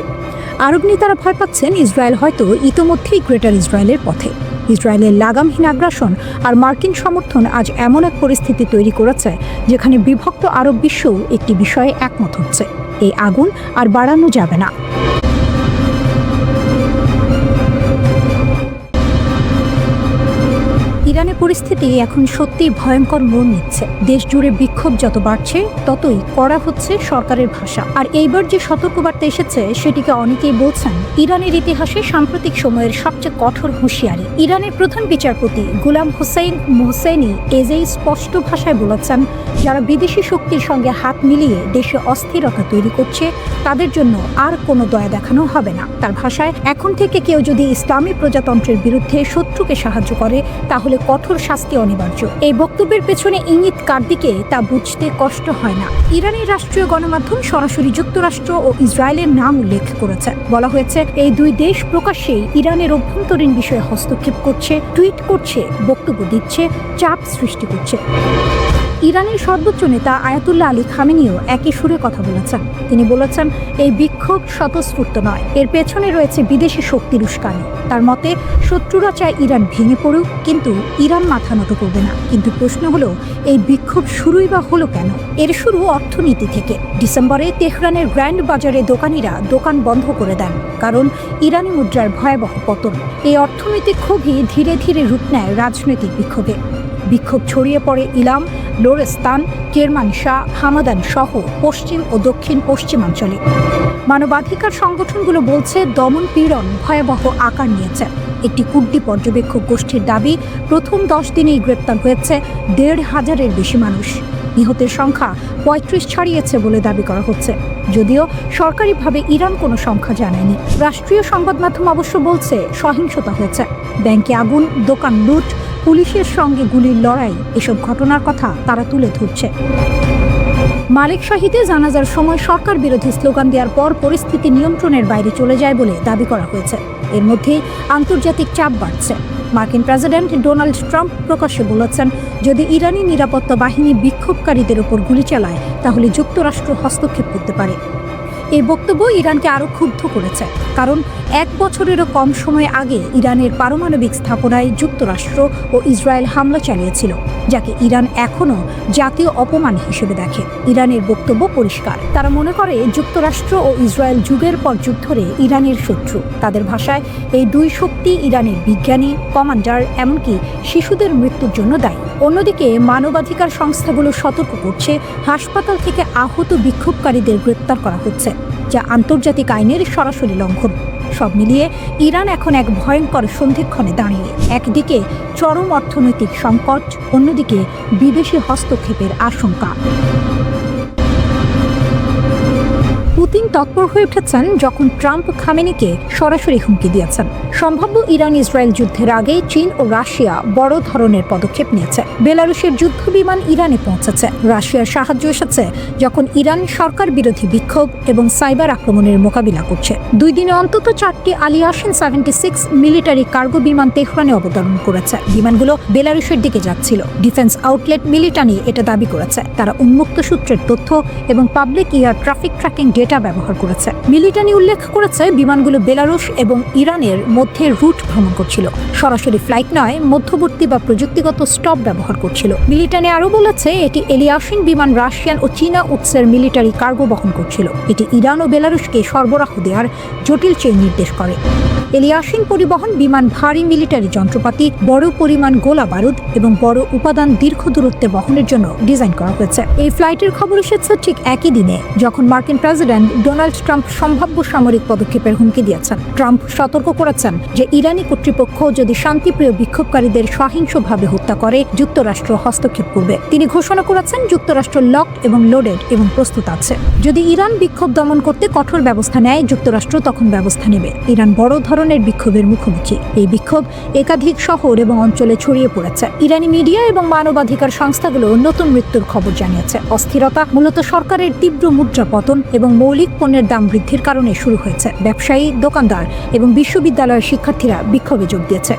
আরব নেতারা ভয় পাচ্ছেন ইসরায়েল হয়তো ইতোমধ্যেই গ্রেটার ইসরায়েলের পথে। ইসরায়েলের লাগামহীন আগ্রাসন আর মার্কিন সমর্থন আজ এমন এক পরিস্থিতি তৈরি করেছে যেখানে বিভক্ত আরব বিশ্বও একটি বিষয়ে একমত হচ্ছে: এই আগুন আর বাড়ানো যাবে না। ইরানের পরিস্থিতি এখন সত্যিই ভয়ঙ্কর মোড় নিচ্ছে। দেশ জুড়ে বিক্ষোভ যত বাড়ছে ততই কড়া হচ্ছে সরকারের ভাষা। আর এইবার যে সতর্কবার্তা এসেছে সেটিকে অনেকেই বলছেন ইরানের ইতিহাসে সাম্প্রতিক সময়ের সবচেয়ে কঠোর হুঁশিয়ারি। ইরানের প্রধান বিচারপতি গোলাম হোসেইন মোহসেনি এজেই স্পষ্ট ভাষায় বলেছেন, যারা বিদেশি শক্তির সঙ্গে হাত মিলিয়ে দেশে অস্থিরতা তৈরি করছে তাদের জন্য আর কোনো দয়া দেখানো হবে না। তার ভাষায়, এখন থেকে কেউ যদি ইসলামী প্রজাতন্ত্রের বিরুদ্ধে শত্রুকে সাহায্য করে তাহলে কঠোর শাস্তি অনিবার্য। এই বক্তব্যের পেছনে ইঙ্গিত কার দিকে তা বুঝতে কষ্ট হয় না। ইরানের রাষ্ট্রীয় গণমাধ্যম সরাসরি যুক্তরাষ্ট্র ও ইসরায়েলের নাম উল্লেখ করেছে। বলা হয়েছে, এই দুই দেশ প্রকাশ্যেই ইরানের অভ্যন্তরীণ বিষয়ে হস্তক্ষেপ করছে, টুইট করছে, বক্তব্য দিচ্ছে, চাপ সৃষ্টি করছে। ইরানের সর্বোচ্চ নেতা আয়াতুল্লাহ আলী খামেনিও একই সুরে কথা বলেছেন। তিনি বলেছেন, এই বিক্ষোভ স্বতঃস্ফূর্ত নয়, এর পেছনে রয়েছে বিদেশি শক্তির উস্কানি। তার মতে, শত্রুরা চায় ইরান ভেঙে পড়ুক, কিন্তু ইরান মাথা নত করবে না। কিন্তু প্রশ্ন হলো, এই বিক্ষোভ শুরুই বা হলো কেন? এর শুরু অর্থনীতি থেকে। ডিসেম্বরে তেহরানের গ্র্যান্ড বাজারে দোকানিরা দোকান বন্ধ করে দেন, কারণ ইরানি মুদ্রার ভয়াবহ পতন। এই অর্থনৈতিক ক্ষোভই ধীরে ধীরে রূপ নেয় রাজনৈতিক বিক্ষোভে। বিক্ষোভ ছড়িয়ে পড়ে ইলাম, লোরেস্তান, কেরমানশাহ, হামাদান সহ পশ্চিম ও দক্ষিণ পশ্চিমাঞ্চলে। মানবাধিকার সংগঠনগুলো বলছে, দমন পীড়ন ভয়াবহ আকার নিয়েছে। একটি কুর্দি পর্যবেক্ষক গোষ্ঠীর দাবি, প্রথম 10 দিনেই গ্রেপ্তার হয়েছে 1,500-এর বেশি মানুষ। নিহতের সংখ্যা 35 ছাড়িয়েছে বলে দাবি করা হচ্ছে, যদিও সরকারিভাবে ইরান কোনো সংখ্যা জানায়নি। রাষ্ট্রীয় সংবাদ মাধ্যম অবশ্য বলছে সহিংসতা হয়েছে। ব্যাংকে আগুন, দোকান লুট, পুলিশের সঙ্গে গুলির লড়াই, এসব ঘটনার কথা তারা তুলে ধরছে। মালিক শাহীতে জানাজার সময় সরকার বিরোধী স্লোগান দেওয়ার পর পরিস্থিতি নিয়ন্ত্রণের বাইরে চলে যায় বলে দাবি করা হয়েছে। এর মধ্যে আন্তর্জাতিক চাপ বাড়ছে। মার্কিন প্রেসিডেন্ট ডোনাল্ড ট্রাম্প প্রকাশ্যে বলেছেন, যদি ইরানি নিরাপত্তা বাহিনী বিক্ষোভকারীদের ওপর গুলি চালায় তাহলে যুক্তরাষ্ট্র হস্তক্ষেপ করতে পারে। এই বক্তব্য ইরানকে আরও ক্ষুব্ধ করেছে, কারণ 1 বছরেরও কম সময় আগে ইরানের পারমাণবিক স্থাপনায় যুক্তরাষ্ট্র ও ইসরায়েল হামলা চালিয়েছিল, যাকে ইরান এখনও জাতীয় অপমান হিসেবে দেখে। ইরানের বক্তব্য পরিষ্কার, তারা মনে করে যুক্তরাষ্ট্র ও ইসরায়েল যুগের পর যুগ ধরে ইরানের শত্রু। তাদের ভাষায়, এই দুই শক্তি ইরানের বিজ্ঞানী, কমান্ডার, এমনকি শিশুদের মৃত্যুর জন্য দায়ী। অন্যদিকে মানবাধিকার সংস্থাগুলো সতর্ক করছে, হাসপাতাল থেকে আহত বিক্ষোভকারীদের গ্রেপ্তার করা হচ্ছে, যা আন্তর্জাতিক আইনের সরাসরি লঙ্ঘন। সব মিলিয়ে ইরান এখন এক ভয়ঙ্কর সন্ধিক্ষণে দাঁড়িয়ে। একদিকে চরম অর্থনৈতিক সংকট, অন্যদিকে বিদেশি হস্তক্ষেপের আশঙ্কা। পুতিন তৎপর হয়ে উঠেছেন যখন ট্রাম্প খামেনিকে সরাসরি হুমকি দিয়েছেন। সম্ভাব্য ইরান ইসরায়েল যুদ্ধের আগে চীন ও রাশিয়া বড় ধরনের পদক্ষেপ নিয়েছে। বেলারুশের যুদ্ধ বিমান ইরানে পৌঁছেছে। রাশিয়ার সাহায্য এসেছে যখন ইরান সরকার বিরোধী বিক্ষোভ এবং সাইবার আক্রমণের মোকাবিলা করছে। 2 দিনে অন্তত 4টি আলিয়াসিন 76 মিলিটারি কার্গো বিমান তেহরানে অবতরণ করেছে। বিমানগুলো বেলারুশের দিকে যাচ্ছিল। ডিফেন্স আউটলেট মিলিটানি এটা দাবি করেছে। তারা উন্মুক্ত সূত্রের তথ্য এবং public air traffic tracking data data ব্যবহার করেছে। মিলিটানি উল্লেখ করেছে বিমানগুলো বেলারুশ এবং ইরানের মধ্যে রুট ভ্রমণ করছিল, সরাসরি ফ্লাইট নয়, মধ্যবর্তী বা প্রযুক্তিগত স্টপ ব্যবহার করছিল। মিলিটানি আরও বলেছে এটি এলিয়াসিন বিমান রাশিয়ান ও চীনা উৎসের মিলিটারি কার্গো বহন করছিল। এটি ইরান ও বেলারুশকে সরবরাহ দেওয়ার জটিল চেইন নির্দেশ করে। এলিয়াসিন পরিবহন বিমান ভারী মিলিটারি যন্ত্রপাতি, বড় পরিমাণ গোলা বারুদ এবং বড় উপাদান দীর্ঘ দূরত্বে বহনের জন্য ডিজাইন করা হয়েছে। এই ফ্লাইটের খবর এসেছে ঠিক একই দিনে যখন মার্কিন প্রেসিডেন্ট ডোনাল্ড ট্রাম্প সম্ভাব্য সামরিক পদক্ষেপের হুমকি দিয়েছেন। ট্রাম্প সতর্ক করেছেন যে ইরানি কর্তৃপক্ষ যদি শান্তিপ্রিয় বিক্ষোভকারীদের সহিংসভাবে হত্যা করে, যুক্তরাষ্ট্র হস্তক্ষেপ করবে। তিনি ঘোষণা করেছেন যুক্তরাষ্ট্র লকড এবং লোডেড এবং প্রস্তুত আছে। যদি ইরান বিক্ষোভ দমন করতে কঠোর ব্যবস্থা নেয়, যুক্তরাষ্ট্র তখন ব্যবস্থা নেবে। ইরান বড় ধরনের বিক্ষোভের মুখোমুখি। এই বিক্ষোভ একাধিক শহর এবং অঞ্চলে ছড়িয়ে পড়েছে। ইরানি মিডিয়া এবং মানবাধিকার সংস্থাগুলো নতুন মৃত্যুর খবর জানিয়েছে। অস্থিরতা মূলত সরকারের তীব্র মুদ্রা পতন এবং মৌলিক পণ্যের দাম বৃদ্ধির কারণে শুরু হয়েছে। ব্যবসায়ী, দোকানদার এবং বিশ্ববিদ্যালয়ের শিক্ষার্থীরা বিক্ষোভে যোগ দিয়েছে।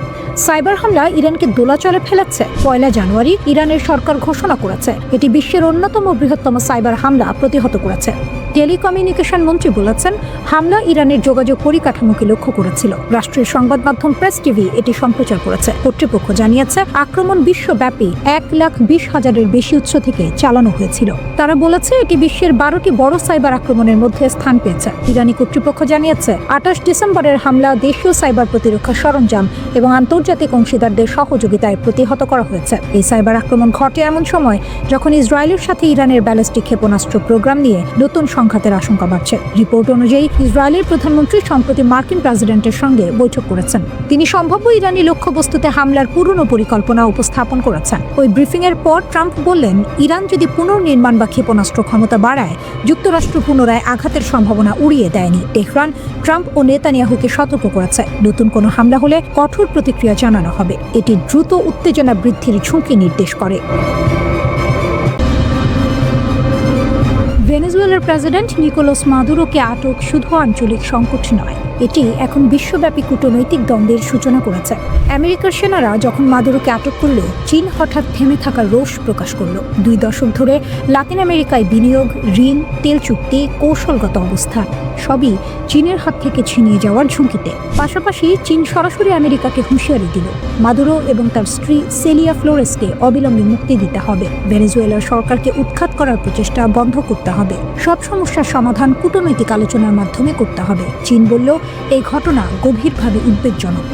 সাইবার হামলা ইরানকে দোলাচলে ফেলাচ্ছে। 1 জানুয়ারি ইরানের সরকার ঘোষণা করেছে এটি বিশ্বের অন্যতম বৃহত্তম সাইবার হামলা প্রতিহত করেছে। টেলিকমিউনিকেশন মন্ত্রী বলেছেন হামলা ইরানের যোগাযোগ পরিকাঠামোকে লক্ষ্য করেছিল। রাষ্ট্রীয় সংবাদ মাধ্যম প্রেস টিভি এটি সম্প্রচার করেছে। কর্তৃপক্ষ জানিয়েছে আক্রমণ বিশ্বব্যাপী 1,20,000-এর বেশি উৎস থেকে চালানো হয়েছিল। তারা বলেছে এটি বিশ্বের 12টি বড় সাইবার আক্রমণের মধ্যে স্থান পেয়েছে। ইরানি কর্তৃপক্ষ জানিয়েছে 28 ডিসেম্বরের হামলা দেশীয় সাইবার প্রতিরক্ষা সরঞ্জাম এবং আন্তর্জাতিক অংশীদারদের সহযোগিতায় প্রতিহত করা হয়েছে। এই সাইবার আক্রমণ ঘটে এমন সময় যখন ইসরায়েলের সাথে ইরানের ব্যালিস্টিক ক্ষেপণাস্ত্র প্রোগ্রাম নিয়ে নতুন সংঘাতের আশঙ্কা বাড়ছে। রিপোর্ট অনুযায়ী ইসরায়েলের প্রধানমন্ত্রী সম্প্রতি মার্কিন প্রেসিডেন্টের সঙ্গে বৈঠক করেছেন। তিনি সম্ভাব্য ইরানি লক্ষ্যবস্তুতে হামলার পুরনো পরিকল্পনা উপস্থাপন করেছেন। ওই ব্রিফিং এর পর ট্রাম্প বললেন ইরান যদি পুনর্নির্মাণ বা ক্ষেপণাস্ত্র ক্ষমতা বাড়ায়, যুক্তরাষ্ট্র পুনরায় আঘাতের সম্ভাবনা উড়িয়ে দেয়নি। তেহরান ট্রাম্প ও নেতানিয়াহুকে সতর্ক করেছে নতুন কোনো হামলা হলে কঠোর প্রতিক্রিয়া জানানো হবে। এটি দ্রুত উত্তেজনা বৃদ্ধির ঝুঁকি নির্দেশ করে। ভেনেজুয়েলার প্রেসিডেন্ট নিকোলাস মাদুরোকে আটক শুধু আঞ্চলিক সংকট নয়, এটি এখন বিশ্বব্যাপী কূটনৈতিক দ্বন্দ্বের সূচনা করেছে। আমেরিকার সেনারা যখন মাদুরোকে আটক করল, চীন হঠাৎ থেমে থাকার রোষ প্রকাশ করল। 2 দশক ধরে লাতিন আমেরিকায় বিনিয়োগ, ঋণ, তেল চুক্তি, কৌশলগত অবস্থান সবই চীনের হাত থেকে ছিনিয়ে যাওয়ার ঝুঁকিতে। পাশাপাশি চীন সরাসরি আমেরিকাকে হুঁশিয়ারি দিল মাদুরো এবং তার স্ত্রী সেলিয়া ফ্লোরেসকে অবিলম্বে মুক্তি দিতে হবে। ভেনেজুয়েলার সরকারকে উৎখাত করার প্রচেষ্টা বন্ধ করতে হবে। সব সমস্যার সমাধান কূটনৈতিক আলোচনার মাধ্যমে করতে হবে। চীন বলল এই ঘটনা গভীরভাবে উদ্বেগজনক।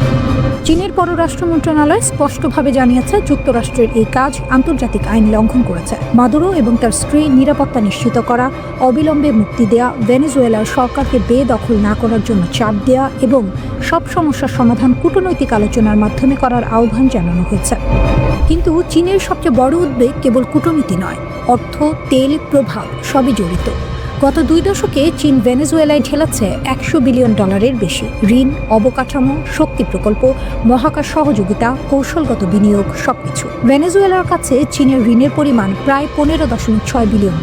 চীনের পররাষ্ট্র মন্ত্রণালয় স্পষ্টভাবে জানিয়েছে যুক্তরাষ্ট্রের এই কাজ আন্তর্জাতিক আইন লঙ্ঘন করেছে। মাদুরো এবং তার স্ত্রী নিরাপত্তা নিশ্চিত করা, অবিলম্বে মুক্তি দেয়া, ভেনেজুয়েলার সরকারকে বেদখল না করার জন্য চাপ দেয়া এবং সব সমস্যার সমাধান কূটনৈতিক আলোচনার মাধ্যমে করার আহ্বান জানানো হয়েছে। কিন্তু চীনের সবচেয়ে বড় উদ্বেগ কেবল কূটনীতি নয়, অর্থ, তেল, প্রভাব সবই জড়িত। গত 2 দশকে চীন ভেনেজুয়েলায় ঢেলাচ্ছে $100 বিলিয়ন বেশি ঋণ, অবকাঠামো, শক্তি প্রকল্প, মহাকাশ সহযোগিতা, কৌশলগত বিনিয়োগ সবকিছু। ভেনেজুয়েলার কাছে চীনের ঋণের পরিমাণ প্রায় $15.6 বিলিয়ন।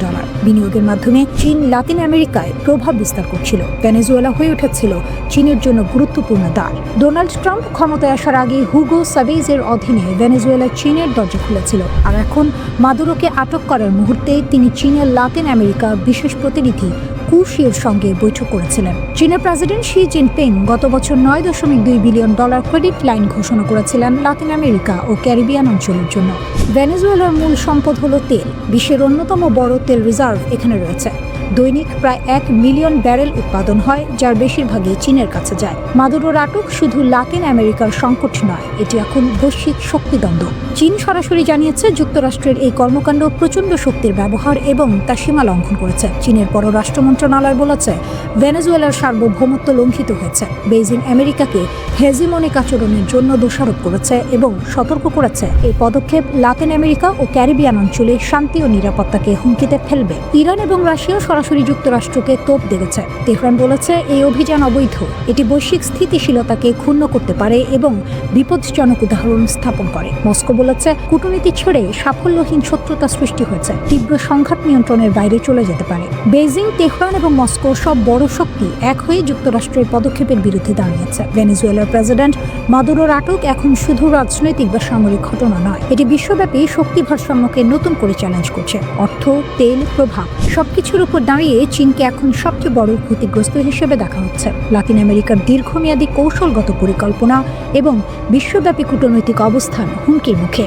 বিনিয়োগের মাধ্যমে চীন লাতিন আমেরিকায় প্রভাব বিস্তার করছিল। ভেনেজুয়েলা হয়ে উঠেছিল চীনের জন্য গুরুত্বপূর্ণ দ্বার। ডোনাল্ড ট্রাম্প ক্ষমতায় আসার আগে হুগো সাভেজের অধীনে ভেনেজুয়েলা চীনের দরজা খুলেছিল, আর এখন মাদুরোকে আটক করার মুহূর্তে তিনি চীনের লাতিন আমেরিকা বিশেষ প্রতিনিধি কুশির সঙ্গে বৈঠক করেছিলেন। চীনের প্রেসিডেন্ট শি জিনপিং গত বছর $9.2 বিলিয়ন ক্রেডিট লাইন ঘোষণা করেছিলেন লাতিন আমেরিকা ও ক্যারিবিয়ান অঞ্চলের জন্য। ভেনেজুয়েলার মূল সম্পদ হলো তেল। বিশ্বের অন্যতম বড় তেল রিজার্ভ এখানে রয়েছে। দৈনিক প্রায় 1 মিলিয়ন ব্যারেল উৎপাদন হয়, যার বেশিরভাগই চীনের কাছে যায়। মাদুরোর আটক শুধু লাতিন আমেরিকার সংকট নয়, এটি এখন বৈশ্বিক শক্তিদ্বন্দ্ব। চীন সরাসরি জানিয়েছে যুক্তরাষ্ট্রের এই কর্মকাণ্ড প্রচণ্ড শক্তির ব্যবহার এবং তা সীমা লঙ্ঘন করেছে। চীনের পররাষ্ট্র মন্ত্রণালয় বলেছে ভেনেজুয়েলার সার্বভৌমত্ব লঙ্ঘিত হয়েছে। বেইজিং আমেরিকাকে হেজিমনিক আচরণের জন্য দোষারোপ করেছে এবং সতর্ক করেছে এই পদক্ষেপ লাতিন আমেরিকা ও ক্যারিবিয়ান অঞ্চলে শান্তি ও নিরাপত্তাকে হুমকিতে ফেলবে। ইরান এবং রাশিয়া সরাসরি যুক্তরাষ্ট্রকে তোপ দেবেছে। তেহরান বলেছে এই অভিযান অবৈধ, এটি বৈশ্বিক স্থিতিশীলতাকে ক্ষুণ্ণ করতে পারে এবং বিপজ্জনক উদাহরণ স্থাপন করে। মস্কো বলেছে বলেছে, কূটনীতি ছেড়ে সাফল্যহীন শত্রুতা সৃষ্টি হয়েছে, তীব্র সংঘাত নিয়ন্ত্রণের বাইরে চলে যেতে পারে। বেইজিং, তেহরান এবং মস্কো সব বড় শক্তি এক হয়ে যুক্তরাষ্ট্রের পদক্ষেপের বিরুদ্ধে দাঁড়িয়েছে। ভেনেজুয়েলার প্রেসিডেন্ট মাদুরোর আটক এখন শুধু রাজনৈতিক বা সামরিক ঘটনা নয়, এটি বিশ্বব্যাপী শক্তি ভারসাম্যকে নতুন করে চ্যালেঞ্জ করছে। অর্থ, তেল, প্রভাব সবকিছুর উপর দাঁড়িয়ে চীনকে এখন সবচেয়ে বড় ক্ষতিগ্রস্ত হিসেবে দেখা হচ্ছে। লাতিন আমেরিকার দীর্ঘমেয়াদী কৌশলগত পরিকল্পনা এবং বিশ্বব্যাপী কূটনৈতিক অবস্থান হুমকির মুখে।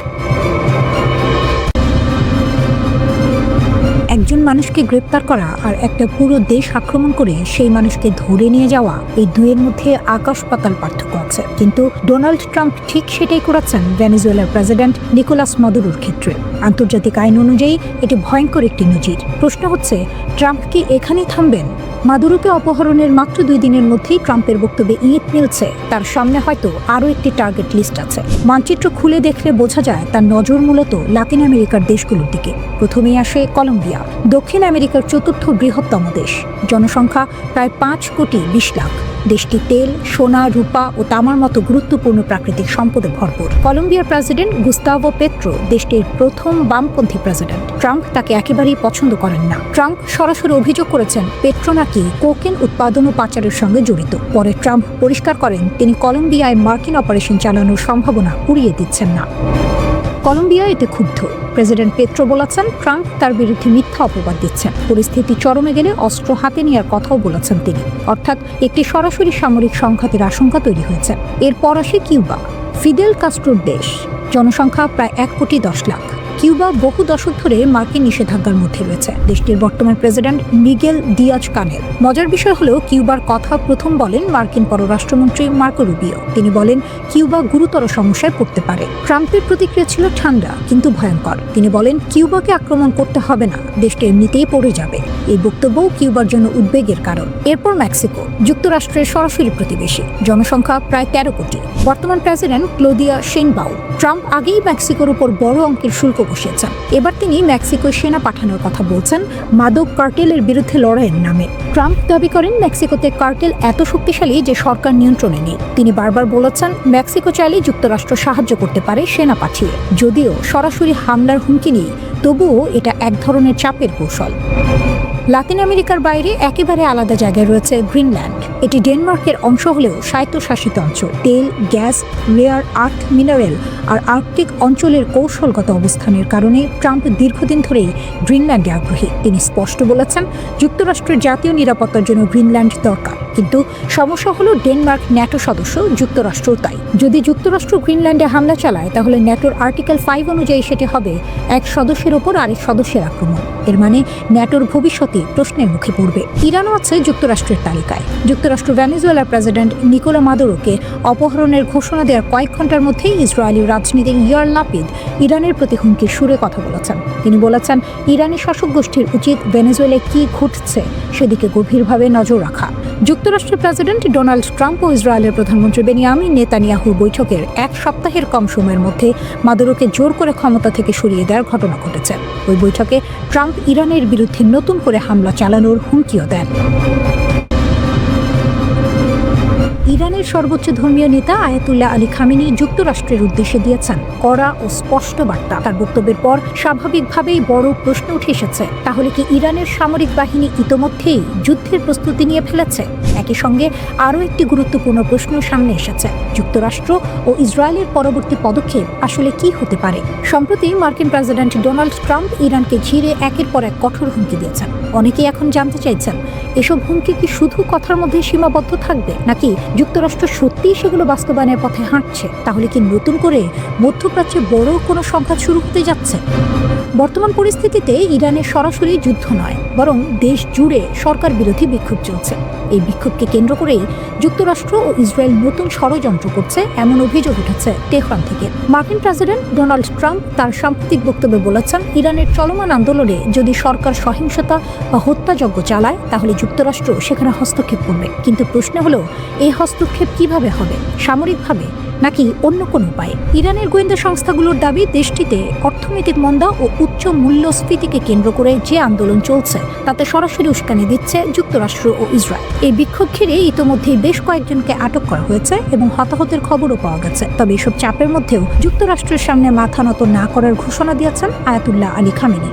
একজন মানুষকে গ্রেপ্তার করা আর একটা পুরো দেশ আক্রমণ করে সেই মানুষকে ধরে নিয়ে যাওয়া, এই দুয়ের মধ্যে আকাশ পাতাল পার্থক্য আছে। কিন্তু ডোনাল্ড ট্রাম্প ঠিক সেটাই করেছেন ভেনেজুয়েলার প্রেসিডেন্ট নিকোলাস মাদুরোর ক্ষেত্রে। আন্তর্জাতিক আইন অনুযায়ী এটি ভয়ঙ্কর একটি নজির। প্রশ্ন হচ্ছে, ট্রাম্প কি এখানেই থামবেন? মাদুরোকে অপহরণের মাত্র 2 দিনের মধ্যেই ট্রাম্পের বক্তব্যে ইঙ্গিত মিলছে তার সামনে হয়তো আরও একটি টার্গেট লিস্ট আছে। মানচিত্র খুলে দেখলে বোঝা যায় তার নজর মূলত লাতিন আমেরিকার দেশগুলোর দিকে। প্রথমেই আসে কলম্বিয়া, দক্ষিণ আমেরিকার 4র্থ বৃহত্তম দেশ, জনসংখ্যা প্রায় 5,20 লাখ। দেশটি তেল, সোনা, রূপা ও তামার মতো গুরুত্বপূর্ণ প্রাকৃতিক সম্পদে ভরপুর। কলম্বিয়ার প্রেসিডেন্ট গুস্তাভো পেট্রো দেশটির প্রথম বামপন্থী প্রেসিডেন্ট। ট্রাম্প তাকে একেবারেই পছন্দ করেন না। ট্রাম্প সরাসরি অভিযোগ করেছেন পেট্রো নাকি কোকেন উৎপাদন ও পাচারের সঙ্গে জড়িত। পরে ট্রাম্প পরিষ্কার করেন তিনি কলম্বিয়ায় মার্কিন অপারেশন চালানোর সম্ভাবনা উড়িয়ে দিচ্ছেন না। কলম্বিয়া এতে ক্ষুব্ধ। প্রেসিডেন্ট পেট্রো বলেছেন ট্রাম্প তার বিরুদ্ধে মিথ্যা অপবাদ দিচ্ছেন। পরিস্থিতি চরমে গেলে অস্ত্র হাতে নেওয়ার কথাও বলেছেন তিনি। অর্থাৎ একটি সরাসরি সামরিক সংঘাতের আশঙ্কা তৈরি হয়েছে। এরপর আসে কিউবা, ফিদেল কাস্ট্রোর দেশ, জনসংখ্যা প্রায় 1,10 লাখ। কিউবা বহু দশক ধরে মার্কিন নিষেধাজ্ঞার মধ্যে রয়েছে। দেশটির বর্তমান প্রেসিডেন্ট মিগেল দিয়াজ কানেল। মজার বিষয় হলো, কিউবার কথা প্রথম বলেন মার্কিন পররাষ্ট্রমন্ত্রী মার্কো রুবিও। তিনি বলেন কিউবা গুরুতর সমস্যায় পড়তে পারে। ট্রাম্পের প্রতিক্রিয়া ছিল ঠান্ডা কিন্তু ভয়ঙ্কর। তিনি বলেন কিউবাকে আক্রমণ করতে হবে না, দেশটি এমনিতেই পড়ে যাবে। এই বক্তব্যও কিউবার জন্য উদ্বেগের কারণ। এরপর মেক্সিকো, যুক্তরাষ্ট্রের সরাসরি প্রতিবেশী, জনসংখ্যা প্রায় 13 কোটি। বর্তমান প্রেসিডেন্ট ক্লোদিয়া শেইনবাউ। ট্রাম্প আগেই মেক্সিকোর উপর বড় অঙ্কের শুল্ক বসিয়েছেন। এবার তিনি মেক্সিকোয় সেনা পাঠানোর কথা বলছেন মাদক কার্টেলের বিরুদ্ধে লড়াইয়ের নামে। ট্রাম্প দাবি করেন মেক্সিকোতে কার্টেল এত শক্তিশালী যে সরকার নিয়ন্ত্রণে নেই। তিনি বারবার বলেছেন মেক্সিকো চাইলে যুক্তরাষ্ট্র সাহায্য করতে পারে সেনা পাঠিয়ে। যদিও সরাসরি হামলার হুমকি নেই, তবুও এটা এক ধরনের চাপের কৌশল। লাতিন আমেরিকার বাইরে একেবারে আলাদা জায়গায় রয়েছে গ্রিনল্যান্ড। এটি ডেনমার্কের অংশ হলেও স্বায়ত্তশাসিত অঞ্চল। তেল, গ্যাস, রেয়ার আর্থ মিনারেল আর আর্কটিক অঞ্চলের কৌশলগত অবস্থানের কারণে ট্রাম্প দীর্ঘদিন ধরেই গ্রিনল্যান্ডে আগ্রহী। তিনি স্পষ্ট বলেছেন যুক্তরাষ্ট্রের জাতীয় নিরাপত্তার জন্য গ্রিনল্যান্ড দরকার। কিন্তু সমস্যা হলো ডেনমার্ক ন্যাটো সদস্য, যুক্তরাষ্ট্রও তাই। যদি যুক্তরাষ্ট্র গ্রিনল্যান্ডে হামলা চালায় তাহলে ন্যাটোর আর্টিকেল 5 অনুযায়ী সেটি হবে এক সদস্যের ওপর আরেক সদস্যের আক্রমণ। এর মানে ন্যাটোর ভবিষ্যতে প্রশ্নের মুখে পড়বে। ইরানও আছে যুক্তরাষ্ট্রের তালিকায়। যুক্তরাষ্ট্র ভেনেজুয়েলার প্রেসিডেন্ট নিকোলা মাদুরোকে অপহরণের ঘোষণা দেওয়ার কয়েক ঘন্টার মধ্যেই ইসরায়েলি রাজনীতিক ইয়ার লাপিদ ইরানের প্রতি হুমকির সুরে কথা বলেছেন। তিনি বলেছেন ইরানি শাসক গোষ্ঠীর উচিত ভেনেজুয়েলায় কি ঘটছে সেদিকে গভীরভাবে নজর রাখা। যুক্তরাষ্ট্রের প্রেসিডেন্ট ডোনাল্ড ট্রাম্প ও ইসরায়েলের প্রধানমন্ত্রী বেনিয়ামিন নেতানিয়াহুর বৈঠকের 1 সপ্তাহের কম সময়ের মধ্যে মাদুরোকে জোর করে ক্ষমতা থেকে সরিয়ে দেওয়ার ঘটনা ঘটেছে। ওই বৈঠকে ট্রাম্প ইরানের বিরুদ্ধে নতুন করে হামলা চালানোর হুমকিও দেন। ইরানের সর্বোচ্চ ধর্মীয় নেতা আয়াতুল্লাহ আলী খামেনি যুক্তরাষ্ট্রের উদ্দেশ্যে দিয়েছেন কড়া ও স্পষ্ট বার্তা। তার বক্তব্যের পর স্বাভাবিকভাবেই বড় প্রশ্ন উঠে এসেছে, তাহলে কি ইরানের সামরিক বাহিনী ইতোমধ্যেই যুদ্ধের প্রস্তুতি নিয়ে ফেলেছে? একই সঙ্গে আরও একটি গুরুত্বপূর্ণ প্রশ্ন সামনে এসেছে, যুক্তরাষ্ট্র ও ইসরায়েলের পরবর্তী পদক্ষেপ আসলে কি হতে পারে? সম্প্রতি মার্কিন প্রেসিডেন্ট ডোনাল্ড ট্রাম্প ইরানকে ঘিরে একের পর এক কঠোর হুমকি দিয়েছেন। অনেকেই এখন জানতে চাইছেন এসব হুমকি কি শুধু কথার মধ্যে সীমাবদ্ধ থাকবে, নাকি যুক্তরাষ্ট্র সত্যিই সেগুলো বাস্তবায়নের পথে হাঁটছে? তাহলে কি নতুন করে মধ্যপ্রাচ্যে বড় কোনো সংঘাত শুরু হতে যাচ্ছে? বর্তমান পরিস্থিতিতে ইরানের সরাসরি যুদ্ধ নয়, বরং দেশ জুড়ে সরকার বিরোধী বিক্ষোভ চলছে। এই বিক্ষোভকে কেন্দ্র করেই যুক্তরাষ্ট্র ও ইসরায়েল নতুন ষড়যন্ত্র করছে এমন অভিযোগ উঠেছে তেহরান থেকে। মার্কিন প্রেসিডেন্ট ডোনাল্ড ট্রাম্প তার সাম্প্রতিক বক্তব্যে বলেছেন ইরানের চলমান আন্দোলনে যদি সরকার সহিংসতা বা হত্যাযজ্ঞ চালায় তাহলে যুক্তরাষ্ট্র সেখানে হস্তক্ষেপ করবে। কিন্তু প্রশ্ন হলো এই হস্তক্ষেপ কিভাবে হবে? সামরিকভাবে নাকি অন্য কোনো উপায়ে? ইরানের গোয়েন্দা সংস্থাগুলোর দাবি, দেশটিতে অর্থনৈতিক মন্দা ও উচ্চ মূল্যস্ফীতিকে কেন্দ্র করে যে আন্দোলন চলছে তাতে সরাসরি উস্কানি দিচ্ছে যুক্তরাষ্ট্র ও ইসরায়েল। এই বিক্ষোভ ঘিরে ইতোমধ্যেই বেশ কয়েকজনকে আটক করা হয়েছে এবং হতাহতের খবরও পাওয়া গেছে। তবে এসব চাপের মধ্যেও যুক্তরাষ্ট্রের সামনে মাথা নত না করার ঘোষণা দিয়েছেন আয়াতুল্লাহ আলী খামেনি।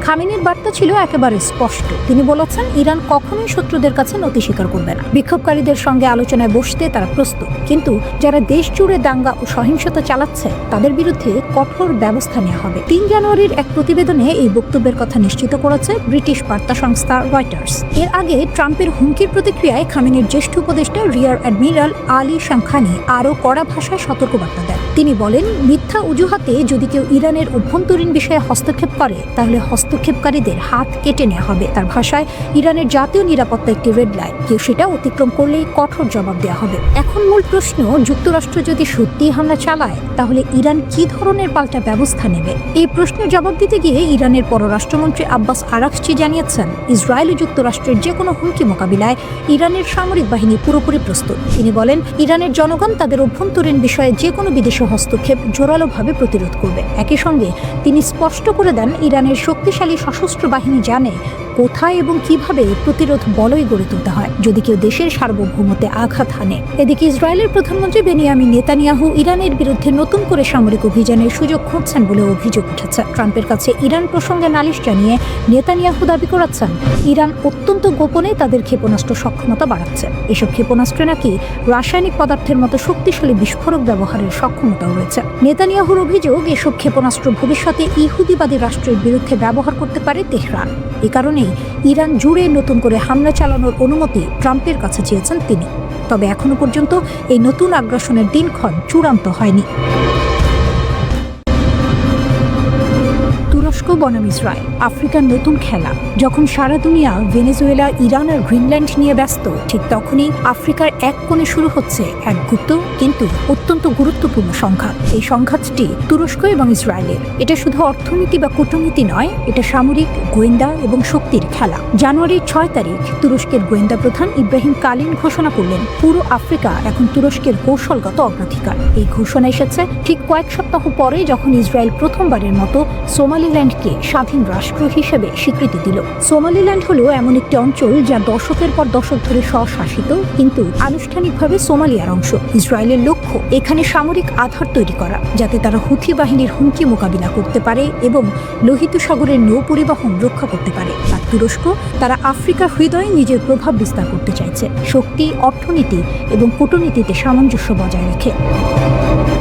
খামেনির বার্তা ছিল একেবারে স্পষ্ট। তিনি বলেছেন, ইরান কখনোই শত্রুদের কাছে নতি স্বীকার করবে না। বিক্ষোভকারীদের সঙ্গে আলোচনায় বসতে তারা প্রস্তুত, কিন্তু যারা দেশ জুড়ে দাঙ্গা ও সহিংসতা চালাচ্ছে তাদের বিরুদ্ধে কঠোর ব্যবস্থা নেওয়া হবে। 3 জানুয়ারির এক প্রতিবেদনে এই বক্তব্যের কথা নিশ্চিত করেছে ব্রিটিশ বার্তা সংস্থা রয়টার্স। এর আগে ট্রাম্পের হুমকির প্রতিক্রিয়ায় খামেনির জ্যেষ্ঠ উপদেষ্টা রিয়ার অ্যাডমিরাল আলী শামখানি আরও কড়া ভাষায় সতর্কবার্তা দেন। তিনি বলেন, মিথ্যা অজুহাতে যদি কেউ ইরানের অভ্যন্তরীণ বিষয়ে হস্তক্ষেপ করে তাহলে হস্তক্ষেপকারীদের হাত কেটে নেওয়া হবে। তার ভাষায়, ইরানের জাতীয় নিরাপত্তা একটি রেড লাইন, কেউ সেটা অতিক্রম করলেই কঠোর জবাব দেওয়া হবে। এখন মূল প্রশ্ন, যুক্তরাষ্ট্র যদি সত্যিই হামলা চালায় তাহলে ইরান কি ধরনের পাল্টা ব্যবস্থা নেবে? এই প্রশ্নের জবাব দিতে গিয়ে ইরানের পররাষ্ট্রমন্ত্রী আব্বাস আরাকচি জানিয়েছেন, ইসরায়েল ও যুক্তরাষ্ট্রের যে কোনো হুমকি মোকাবিলায় ইরানের সামরিক বাহিনী পুরোপুরি প্রস্তুত। তিনি বলেন, ইরানের জনগণ তাদের অভ্যন্তরীণ বিষয়ে যে কোনো বিদেশি হস্তক্ষেপ জোরালোভাবে প্রতিরোধ করবে। একই সঙ্গে তিনি স্পষ্ট করে দেন, ইরানের শক্তিশালী সশস্ত্র বাহিনী জানে কোথায় এবং কিভাবে প্রতিরোধ বলয় গড়ে তুলতে হয় যদি কেউ দেশের সার্বভৌমত্বে আঘাত হানে। এদিকে ইসরায়েলের প্রধানমন্ত্রী বেনিয়ামিন নেতানিয়াহু ইরানের বিরুদ্ধে নতুন করে সামরিক অভিযানের সুযোগ খুঁজছেন বলে অভিযোগ উঠেছে। ট্রাম্পের কাছে ইরান প্রসঙ্গে নালিশ জানিয়ে নেতানিয়াহু দাবি করেছেন, ইরান অত্যন্ত গোপনে তাদের ক্ষেপণাস্ত্র সক্ষমতা বাড়াচ্ছে। এসব ক্ষেপণাস্ত্রে নাকি রাসায়নিক পদার্থের মতো শক্তিশালী বিস্ফোরক ব্যবহারের সক্ষমতাও রয়েছে। নেতানিয়াহুর অভিযোগ, এসব ক্ষেপণাস্ত্র ভবিষ্যতে ইহুদিবাদী রাষ্ট্রের বিরুদ্ধে ব্যবহার করতে পারে তেহরান। এ কারণেই ইরান জুড়ে নতুন করে হামলা চালানোর অনুমতি ট্রাম্পের কাছে চেয়েছেন তিনি। তবে এখনো পর্যন্ত এই নতুন আগ্রাসনের দিনক্ষণ চূড়ান্ত হয়নি। তুরস্ক বনাম ইসরায়েল, আফ্রিকার নতুন খেলা। যখন সারা দুনিয়া ভেনেজুয়েলা, ইরান আর গ্রিনল্যান্ড নিয়ে ব্যস্ত, ঠিক তখনই আফ্রিকার এক কোণে শুরু হচ্ছে এক গুপ্ত কিন্তু অত্যন্ত গুরুত্বপূর্ণ সংঘাত। এই সংঘাতটি তুরস্ক এবং ইসরায়েলের। এটা শুধু অর্থনীতি বা কূটনীতি নয়, এটা সামরিক, গোয়েন্দা এবং শক্তির খেলা। জানুয়ারির 6 তারিখ তুরস্কের গোয়েন্দা প্রধান ইব্রাহিম কালিন ঘোষণা করলেন, পুরো আফ্রিকা এখন তুরস্কের কৌশলগত অগ্রাধিকার। এই ঘোষণা এসেছে ঠিক কয়েক সপ্তাহ পরে, যখন ইসরায়েল প্রথমবারের মতো সোমালিল্যান্ডকে স্বাধীন রাষ্ট্র হিসেবে স্বীকৃতি দিল। সোমালিল্যান্ড হলো এমন একটি অঞ্চল যা দশকের পর দশক ধরে স্বশাসিত, কিন্তু আনুষ্ঠানিকভাবে সোমালিয়ার অংশ। ইসরায়েলের লক্ষ্য এখানে সামরিক আধার তৈরি করা, যাতে তারা হুথি বাহিনীর হুমকি মোকাবিলা করতে পারে এবং লোহিত সাগরের নৌ পরিবহন রক্ষা করতে পারে। আর তুরস্ক, তারা আফ্রিকার হৃদয়ে নিজের প্রভাব বিস্তার করতে চাইছে, শক্তি, অর্থনীতি এবং কূটনীতিতে সামঞ্জস্য বজায় রেখে।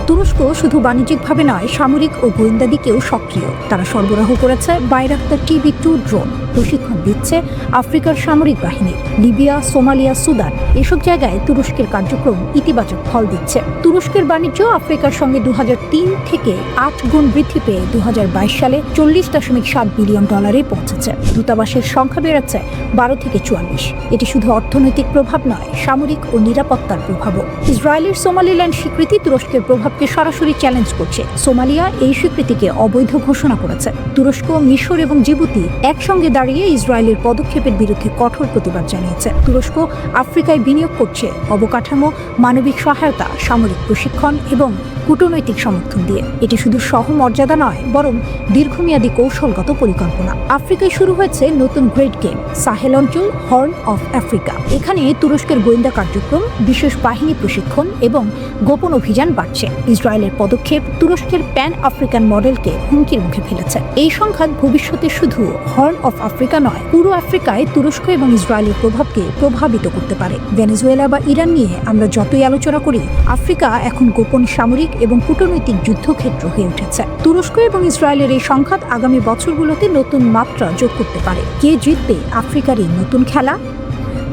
তুরস্ক শুধু বাণিজ্যিকভাবে নয়, সামরিক ও গোয়েন্দা দিকেও সক্রিয়। তারা সরবরাহ করেছে বাইরাক্তার TB2 ড্রোন, প্রশিক্ষণ দিচ্ছে আফ্রিকার সামরিক বাহিনী। লিবিয়া, সোমালিয়া, সুদান, এসব জায়গায় তুরস্কের কার্যক্রম ইতিবাচক ফল দিচ্ছে। তুরস্কের বাণিজ্য আফ্রিকার সঙ্গে 2003 থেকে 8 গুণ বৃদ্ধি পেয়ে 2022 সালে $40.7 বিলিয়ন পৌঁছেছে। দূতাবাসের সংখ্যা বেড়েছে 12 থেকে 44। এটি শুধু অর্থনৈতিক প্রভাব নয়, সামরিক ও নিরাপত্তার প্রভাবও। ইসরায়েলের সোমালিল্যান্ড স্বীকৃতি তুরস্কের প্রভাবকে সরাসরি চ্যালেঞ্জ করছে। সোমালিয়া এই স্বীকৃতিকে অবৈধ ঘোষণা করেছে। তুরস্ক, মিশর এবং জিবুতি একসঙ্গে দাঁড়িয়ে ইসরায়েলের পদক্ষেপের বিরুদ্ধে কঠোর প্রতিবাদ জানিয়েছে। তুরস্ক আফ্রিকায় বিনিয়োগ করছে অবকাঠামো, মানবিক সহায়তা, সামরিক প্রশিক্ষণ এবং কূটনৈতিক সমর্থন দিয়ে। এটি শুধু সহমর্যাদা নয়, বরং দীর্ঘমেয়াদী কৌশলগত পরিকল্পনা। আফ্রিকায় শুরু হয়েছে নতুন গ্রেট গেম, সাহেল অঞ্চল, হর্ন অফ আফ্রিকা। এখানে তুরস্কের গোয়েন্দা কার্যক্রম, বিশেষ বাহিনী প্রশিক্ষণ এবং গোপন অভিযান বাড়ছে। ইসরায়েলের পদক্ষেপ তুরস্কের প্যান আফ্রিকান মডেলকে হুমকির মুখে ফেলেছে। এই সংঘাত ভবিষ্যতে শুধু হর্ন অফ আফ্রিকা নয়, পুরো আফ্রিকায় তুরস্ক এবং ইসরায়েলের প্রভাবকে প্রভাবিত করতে পারে। ভেনেজুয়েলা বা ইরান নিয়ে আমরা যতই আলোচনা করি, আফ্রিকা এখন গোপন সামরিক এবং কূটনৈতিক যুদ্ধক্ষেত্র হয়ে উঠেছে। তুরস্ক এবং ইসরায়েলের এই সংঘাত আগামী বছরগুলোতে নতুন মাত্রা যোগ করতে পারে। কে জিতবে আফ্রিকার এই নতুন খেলা?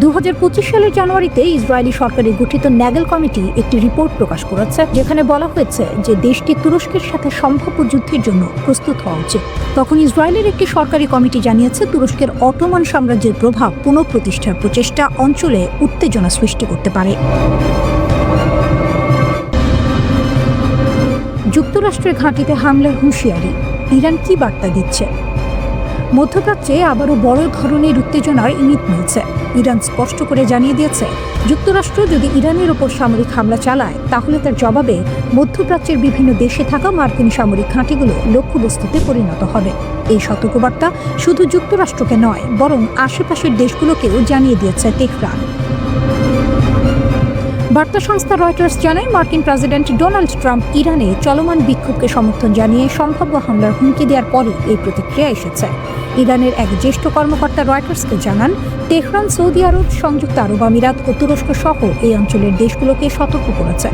2025 সালের জানুয়ারিতে ইসরায়েলি সরকারের গঠিত ন্যাগেল কমিটি একটি রিপোর্ট প্রকাশ করেছে, যেখানে বলা হয়েছে যে দেশটি তুরস্কের সাথে সম্ভাব্য যুদ্ধের জন্য প্রস্তুত হওয়া উচিত। তখন ইসরায়েলের একটি সরকারি কমিটি জানিয়েছে, তুরস্কের অটোমান সাম্রাজ্যের প্রভাব পুনঃপ্রতিষ্ঠার প্রচেষ্টা অঞ্চলে উত্তেজনা সৃষ্টি করতে পারে। যুক্তরাষ্ট্রের ঘাঁটিতে হামলার হুঁশিয়ারি, ইরান কি বার্তা দিচ্ছে? মধ্যপ্রাচ্যে আবারও বড় ধরনের উত্তেজনার ইঙ্গিত মিলছে। ইরান স্পষ্ট করে জানিয়ে দিয়েছে, যুক্তরাষ্ট্র যদি ইরানের ওপর সামরিক হামলা চালায় তাহলে তার জবাবে মধ্যপ্রাচ্যের বিভিন্ন দেশে থাকা মার্কিন সামরিক ঘাঁটিগুলো লক্ষ্যবস্তুতে পরিণত হবে। এই সতর্কবার্তা শুধু যুক্তরাষ্ট্রকে নয়, বরং আশেপাশের দেশগুলোকেও জানিয়ে দিয়েছে তেহরান। বার্তা সংস্থা রয়টার্স জানায়, মার্কিন প্রেসিডেন্ট ডোনাল্ড ট্রাম্প ইরানে চলমান বিক্ষোভকে সমর্থন জানিয়ে সম্ভাব্য হামলার হুমকি দেওয়ার পরে এই প্রতিক্রিয়া এসেছে। ইরানের এক জ্যেষ্ঠ কর্মকর্তা রয়টার্সকে জানান, তেহরান সৌদি আরব, সংযুক্ত আরব আমিরাত ও তুরস্ক সহ এই অঞ্চলের দেশগুলোকে সতর্ক করেছে।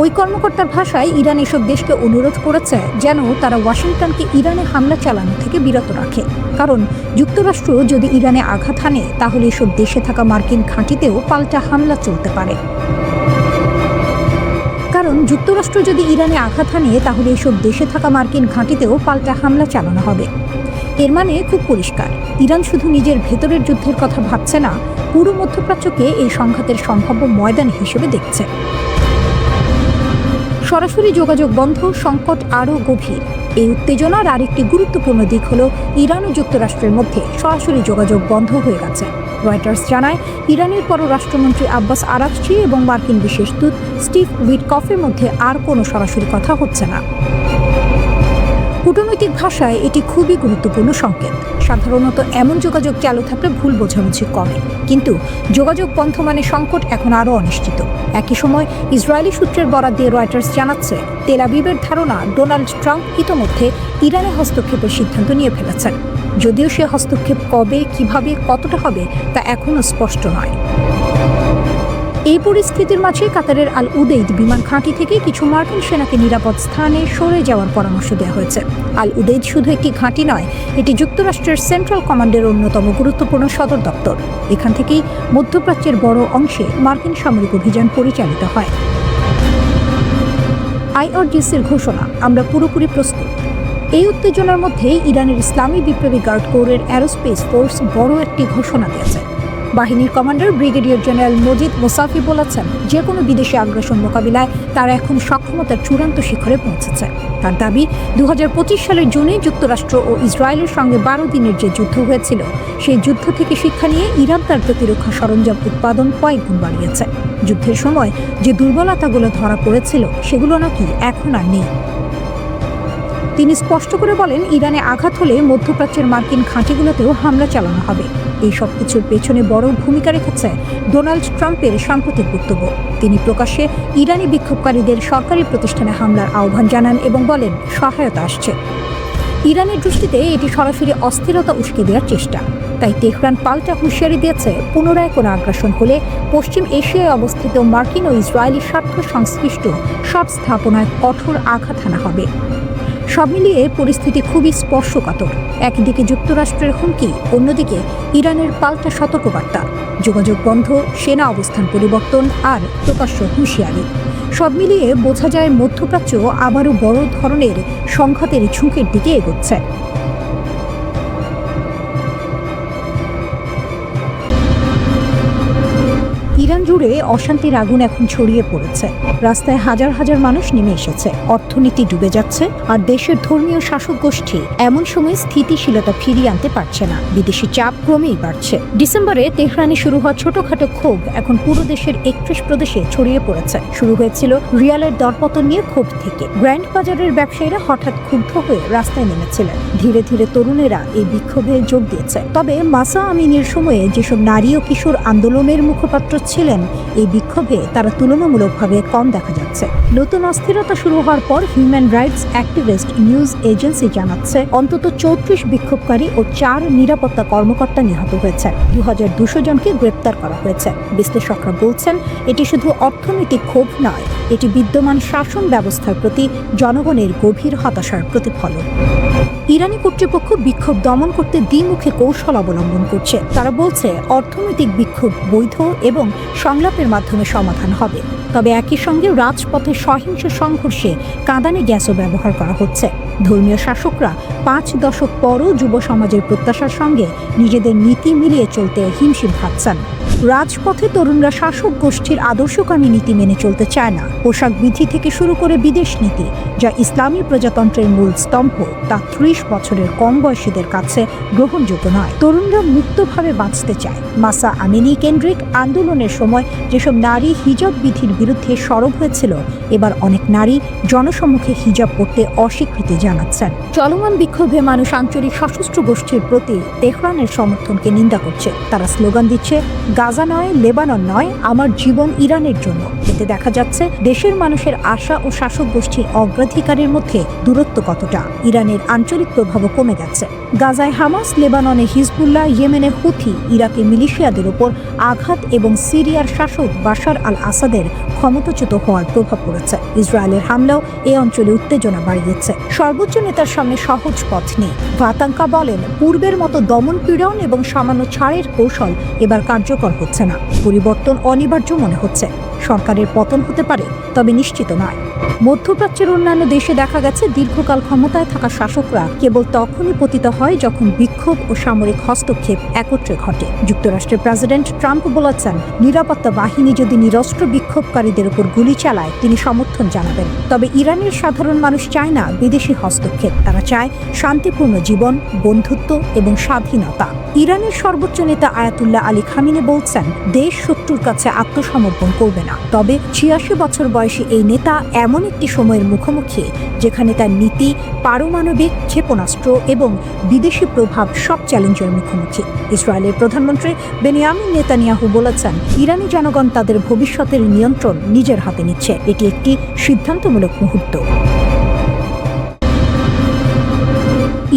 ওই কর্মকর্তার ভাষায়, ইরান এসব দেশকে অনুরোধ করেছে যেন তারা ওয়াশিংটনকে ইরানে হামলা চালানো থেকে বিরত রাখে, কারণ যুক্তরাষ্ট্র যদি ইরানে আঘাত হানে তাহলে এসব দেশে থাকা মার্কিন ঘাঁটিতেও পাল্টা হামলা চলতে পারে। কারণ যুক্তরাষ্ট্র যদি ইরানে আঘাত হানে তাহলে এসব দেশে থাকা মার্কিন ঘাঁটিতেও পাল্টা হামলা চালানো হবে। এর মানে খুব পরিষ্কার, ইরান শুধু নিজের ভেতরের যুদ্ধের কথা ভাবছে না, পুরো মধ্যপ্রাচ্যকে এই সংঘাতের সম্ভাব্য ময়দান হিসেবে দেখছে। সরাসরি যোগাযোগ বন্ধ, সংকট আরও গভীর। এই উত্তেজনার আরেকটি গুরুত্বপূর্ণ দিক হল ইরান ও যুক্তরাষ্ট্রের মধ্যে সরাসরি যোগাযোগ বন্ধ হয়ে গেছে। রয়টার্স জানায়, ইরানের পররাষ্ট্রমন্ত্রী আব্বাস আরাকচি এবং মার্কিন বিশেষ দূত স্টিভ উইটকফের মধ্যে আর কোনো সরাসরি কথা হচ্ছে না। কূটনৈতিক ভাষায় এটি খুবই গুরুত্বপূর্ণ সংকেত। সাধারণত এমন যোগাযোগ চালু থাকলে ভুল বোঝাবুঝি কমে, কিন্তু যোগাযোগ বন্ধ মানে সংকট এখন আরও অনিশ্চিত। একই সময় ইসরায়েলি সূত্রের বরাত দিয়ে রয়টার্স জানাচ্ছে, তেল আবিবের ধারণা ডোনাল্ড ট্রাম্প ইতোমধ্যে ইরানে হস্তক্ষেপের সিদ্ধান্ত নিয়ে ফেলেছেন। যদিও সে হস্তক্ষেপ কবে, কিভাবে, কতটা হবে তা এখনও স্পষ্ট নয়। এই পরিস্থিতির মাঝে কাতারের আল উদেইদ বিমান ঘাঁটি থেকে কিছু মার্কিন সেনাকে নিরাপদ স্থানে সরে যাওয়ার পরামর্শ দেওয়া হয়েছে। আল উদেইদ শুধু একটি ঘাঁটি নয়, এটি যুক্তরাষ্ট্রের সেন্ট্রাল কমান্ডের অন্যতম গুরুত্বপূর্ণ সদর দপ্তর। এখান থেকেই মধ্যপ্রাচ্যের বড় অংশে মার্কিন সামরিক অভিযান পরিচালিত হয়। আইআরজিসির ঘোষণা, আমরা পুরোপুরি প্রস্তুত। এই উত্তেজনার মধ্যেই ইরানের ইসলামী বিপ্লবী গার্ড কোরের অ্যারোস্পেস ফোর্স বড় একটি ঘোষণা দিয়েছে। বাহিনীর কমান্ডার ব্রিগেডিয়ার জেনারেল মজিদ মোসাফি বলেছেন, যে কোনো বিদেশি আগ্রাসন মোকাবিলায় তারা এখন সক্ষমতার চূড়ান্ত শিখরে পৌঁছেছে। তার দাবি, 2025 সালের জুনে যুক্তরাষ্ট্র ও ইসরায়েলের সঙ্গে 12 দিনের যে যুদ্ধ হয়েছিল, সেই যুদ্ধ থেকে শিক্ষা নিয়ে ইরান তার প্রতিরক্ষা সরঞ্জাম উৎপাদন কয়েক গুণ বাড়িয়েছে। যুদ্ধের সময় যে দুর্বলতাগুলো ধরা পড়েছিল সেগুলো নাকি এখন আর নেই। তিনি স্পষ্ট করে বলেন, ইরানে আঘাত হলে মধ্যপ্রাচ্যের মার্কিন ঘাঁটিগুলোতেও হামলা চালানো হবে। এই সব কিছুর পেছনে বড় ভূমিকা রেখেছে ডোনাল্ড ট্রাম্পের সাম্প্রতিক বক্তব্য। তিনি প্রকাশ্যে ইরানি বিক্ষোভকারীদের সরকারি প্রতিষ্ঠানে হামলার আহ্বান জানান এবং বলেন, সহায়তা আসছে। ইরানের দৃষ্টিতে এটি সরাসরি অস্থিরতা উস্কে দেওয়ার চেষ্টা। তাই তেহরান পাল্টা হুঁশিয়ারি দিয়েছে, পুনরায় কোনো আগ্রাসন হলে পশ্চিম এশিয়ায় অবস্থিত মার্কিন ও ইসরায়েলি স্বার্থ সংশ্লিষ্ট সব স্থাপনায় কঠোর আঘাত হানা হবে। সব মিলিয়ে পরিস্থিতি খুবই স্পর্শকাতর। একদিকে যুক্তরাষ্ট্রের হুমকি, অন্যদিকে ইরানের পাল্টা সতর্কবার্তা, যোগাযোগ বন্ধ, সেনা অবস্থান পরিবর্তন আর প্রকাশ্য হুঁশিয়ারি। সব মিলিয়ে বোঝা যায় মধ্যপ্রাচ্য আবারও বড় ধরনের সংঘাতের ঝুঁকির দিকে এগোচ্ছে। ইরান জুড়ে অশান্তির আগুন এখন ছড়িয়ে পড়েছে। রাস্তায় হাজার হাজার মানুষ নেমে এসেছে, অর্থনীতি ডুবে যাচ্ছে, আর দেশের ধর্মীয় শাসক গোষ্ঠী এমন সময় স্থিতিশীলতা ফিরিয়ে আনতে পারছে না। বিদেশি চাপ ক্রমেই বাড়ছে। ডিসেম্বরে তেহরানে শুরু হওয়া ছোটখাটো ক্ষোভ এখন পুরো দেশের 31 প্রদেশে ছড়িয়ে পড়েছে। শুরু হয়েছিল রিয়ালের দরপতন নিয়ে ক্ষোভ থেকে। গ্র্যান্ড বাজারের ব্যবসায়ীরা হঠাৎ ক্ষুব্ধ হয়ে রাস্তায় নেমেছিলেন। ধীরে ধীরে তরুণেরা এই বিক্ষোভে যোগ দিয়েছে। তবে মাসা আমিনের সময়ে যেসব নারী ও কিশোর আন্দোলনের মুখপাত্র ছিলেন, এই বিক্ষোভে তারা তুলনামূলকভাবে কম দেখা যাচ্ছে। নতুন অস্থিরতা শুরু হওয়ার পর human rights activist news agency জানাচ্ছে, অন্তত 34 বিক্ষোভকারী ও 4 নিরাপত্তা কর্মকর্তা নিহত হয়েছে। 2200 জনকে গ্রেপ্তার করা হয়েছে। বিশ্লেষকরা বলছেন, এটি শুধু অর্থনৈতিক ক্ষোভ নয়, এটি বিদ্যমান শাসন ব্যবস্থার প্রতি জনগণের গভীর হতাশার প্রতিফলন। ইরানি কর্তৃপক্ষ বিক্ষোভ দমন করতে দ্বিমুখী কৌশল অবলম্বন করছে। তারা বলছে, অর্থনৈতিক বিক্ষোভ বৈধ এবং সংলাপের মাধ্যমে সমাধান হবে। তবে একই সঙ্গে রাজপথে সহিংস সংঘর্ষে কাঁদানে গ্যাসও ব্যবহার করা হচ্ছে। ধর্মীয় শাসকরা 5 দশক পরও যুব সমাজের প্রত্যাশার সঙ্গে নিজেদের নীতি মিলিয়ে চলতে হিমশিম খাচ্ছেন। রাজপথে তরুণরা শাসক গোষ্ঠীর আদর্শকামী নীতি মেনে চলতে চায় না। পোশাক বিধি থেকে শুরু করে বিদেশ নীতি, যা ইসলামী প্রজাতন্ত্রের মূল স্তম্ভ, তা 30 বছরের কম বয়সীদের কাছে গ্রহণযোগ্য নয়। তরুণরা মুক্তভাবে বাঁচতে চায়। মাসা আমিনি কেন্দ্রিক আন্দোলনের সময় যেসব নারী হিজাব বিধির বিরুদ্ধে সরব হয়েছিল, এবার অনেক নারী জনসম্মুখে হিজাব পরতে অস্বীকৃতি জানাচ্ছেন। চলমান বিক্ষোভে মানুষ আঞ্চলিক সশস্ত্র গোষ্ঠীর প্রতি তেহরানের সমর্থনকে নিন্দা করছে। তারা স্লোগান দিচ্ছে, গাজা নয়, লেবানন নয়, আমার জীবন ইরানের জন্য। এতে দেখা যাচ্ছে দেশের মানুষের আশা ও শাসক গোষ্ঠীর অগ্রাধিকারের মধ্যে দূরত্ব কতটা। ইরানের আঞ্চলিক প্রভাবও কমে গেছে। গাজায় হামাস, লেবাননে হিজবুল্লাহ, ইয়েমেনে হুথি, ইরাকে মিলিশিয়াদের উপর আঘাত এবং সিরিয়ার শাসক বাশার আল আসাদের ক্ষমতাচ্যুত হওয়ার প্রভাব পড়েছে। ইসরায়েলের হামলাও এই অঞ্চলে উত্তেজনা বাড়িয়েছে। সর্বোচ্চ নেতার সামনে সহজ পথ নেই। ভাতাঙ্কা বলেন, পূর্বের মতো দমন পীড়ন এবং সামান্য ছাড়ের কৌশল এবার কার্যকর হচ্ছে না। পরিবর্তন অনিবার্য মনে হচ্ছে। সরকারের পতন হতে পারে, তবে নিশ্চিত নয়। মধ্যপ্রাচ্যের অন্যান্য দেশে দেখা গেছে দীর্ঘকাল ক্ষমতায় থাকা শাসকরা কেবল তখনই পতিত হয় যখন বিক্ষোভ ও সামরিক হস্তক্ষেপ একত্রে ঘটে। যুক্তরাষ্ট্রের প্রেসিডেন্ট ট্রাম্প বলেছেন, নিরাপত্তা বাহিনী যদি নিরস্ত্র বিক্ষোভকারীদের উপর গুলি চালায় তিনি সমর্থন জানাবেন। তবে ইরানের সাধারণ মানুষ চায় না বিদেশি হস্তক্ষেপ। তারা চায় শান্তিপূর্ণ জীবন, বন্ধুত্ব এবং স্বাধীনতা। ইরানের সর্বোচ্চ নেতা আয়াতুল্লাহ আলী খামিনি বলছেন, দেশ শত্রুর কাছে আত্মসমর্পণ করবে না। তবে ৮৬ বছর বয়সী এই নেতা এমন একটি সময়ের মুখোমুখি যেখানে তার নীতি, পারমাণবিক ক্ষেপণাস্ত্র এবং বিদেশি প্রভাব সব চ্যালেঞ্জের মুখোমুখি। ইসরায়েলের প্রধানমন্ত্রী বেনিয়ামিন নেতানিয়াহু বলেছেন, ইরানি জনগণ তাদের ভবিষ্যতের নিয়ন্ত্রণ নিজের হাতে নিচ্ছে। এটি একটি সিদ্ধান্তমূলক মুহূর্ত।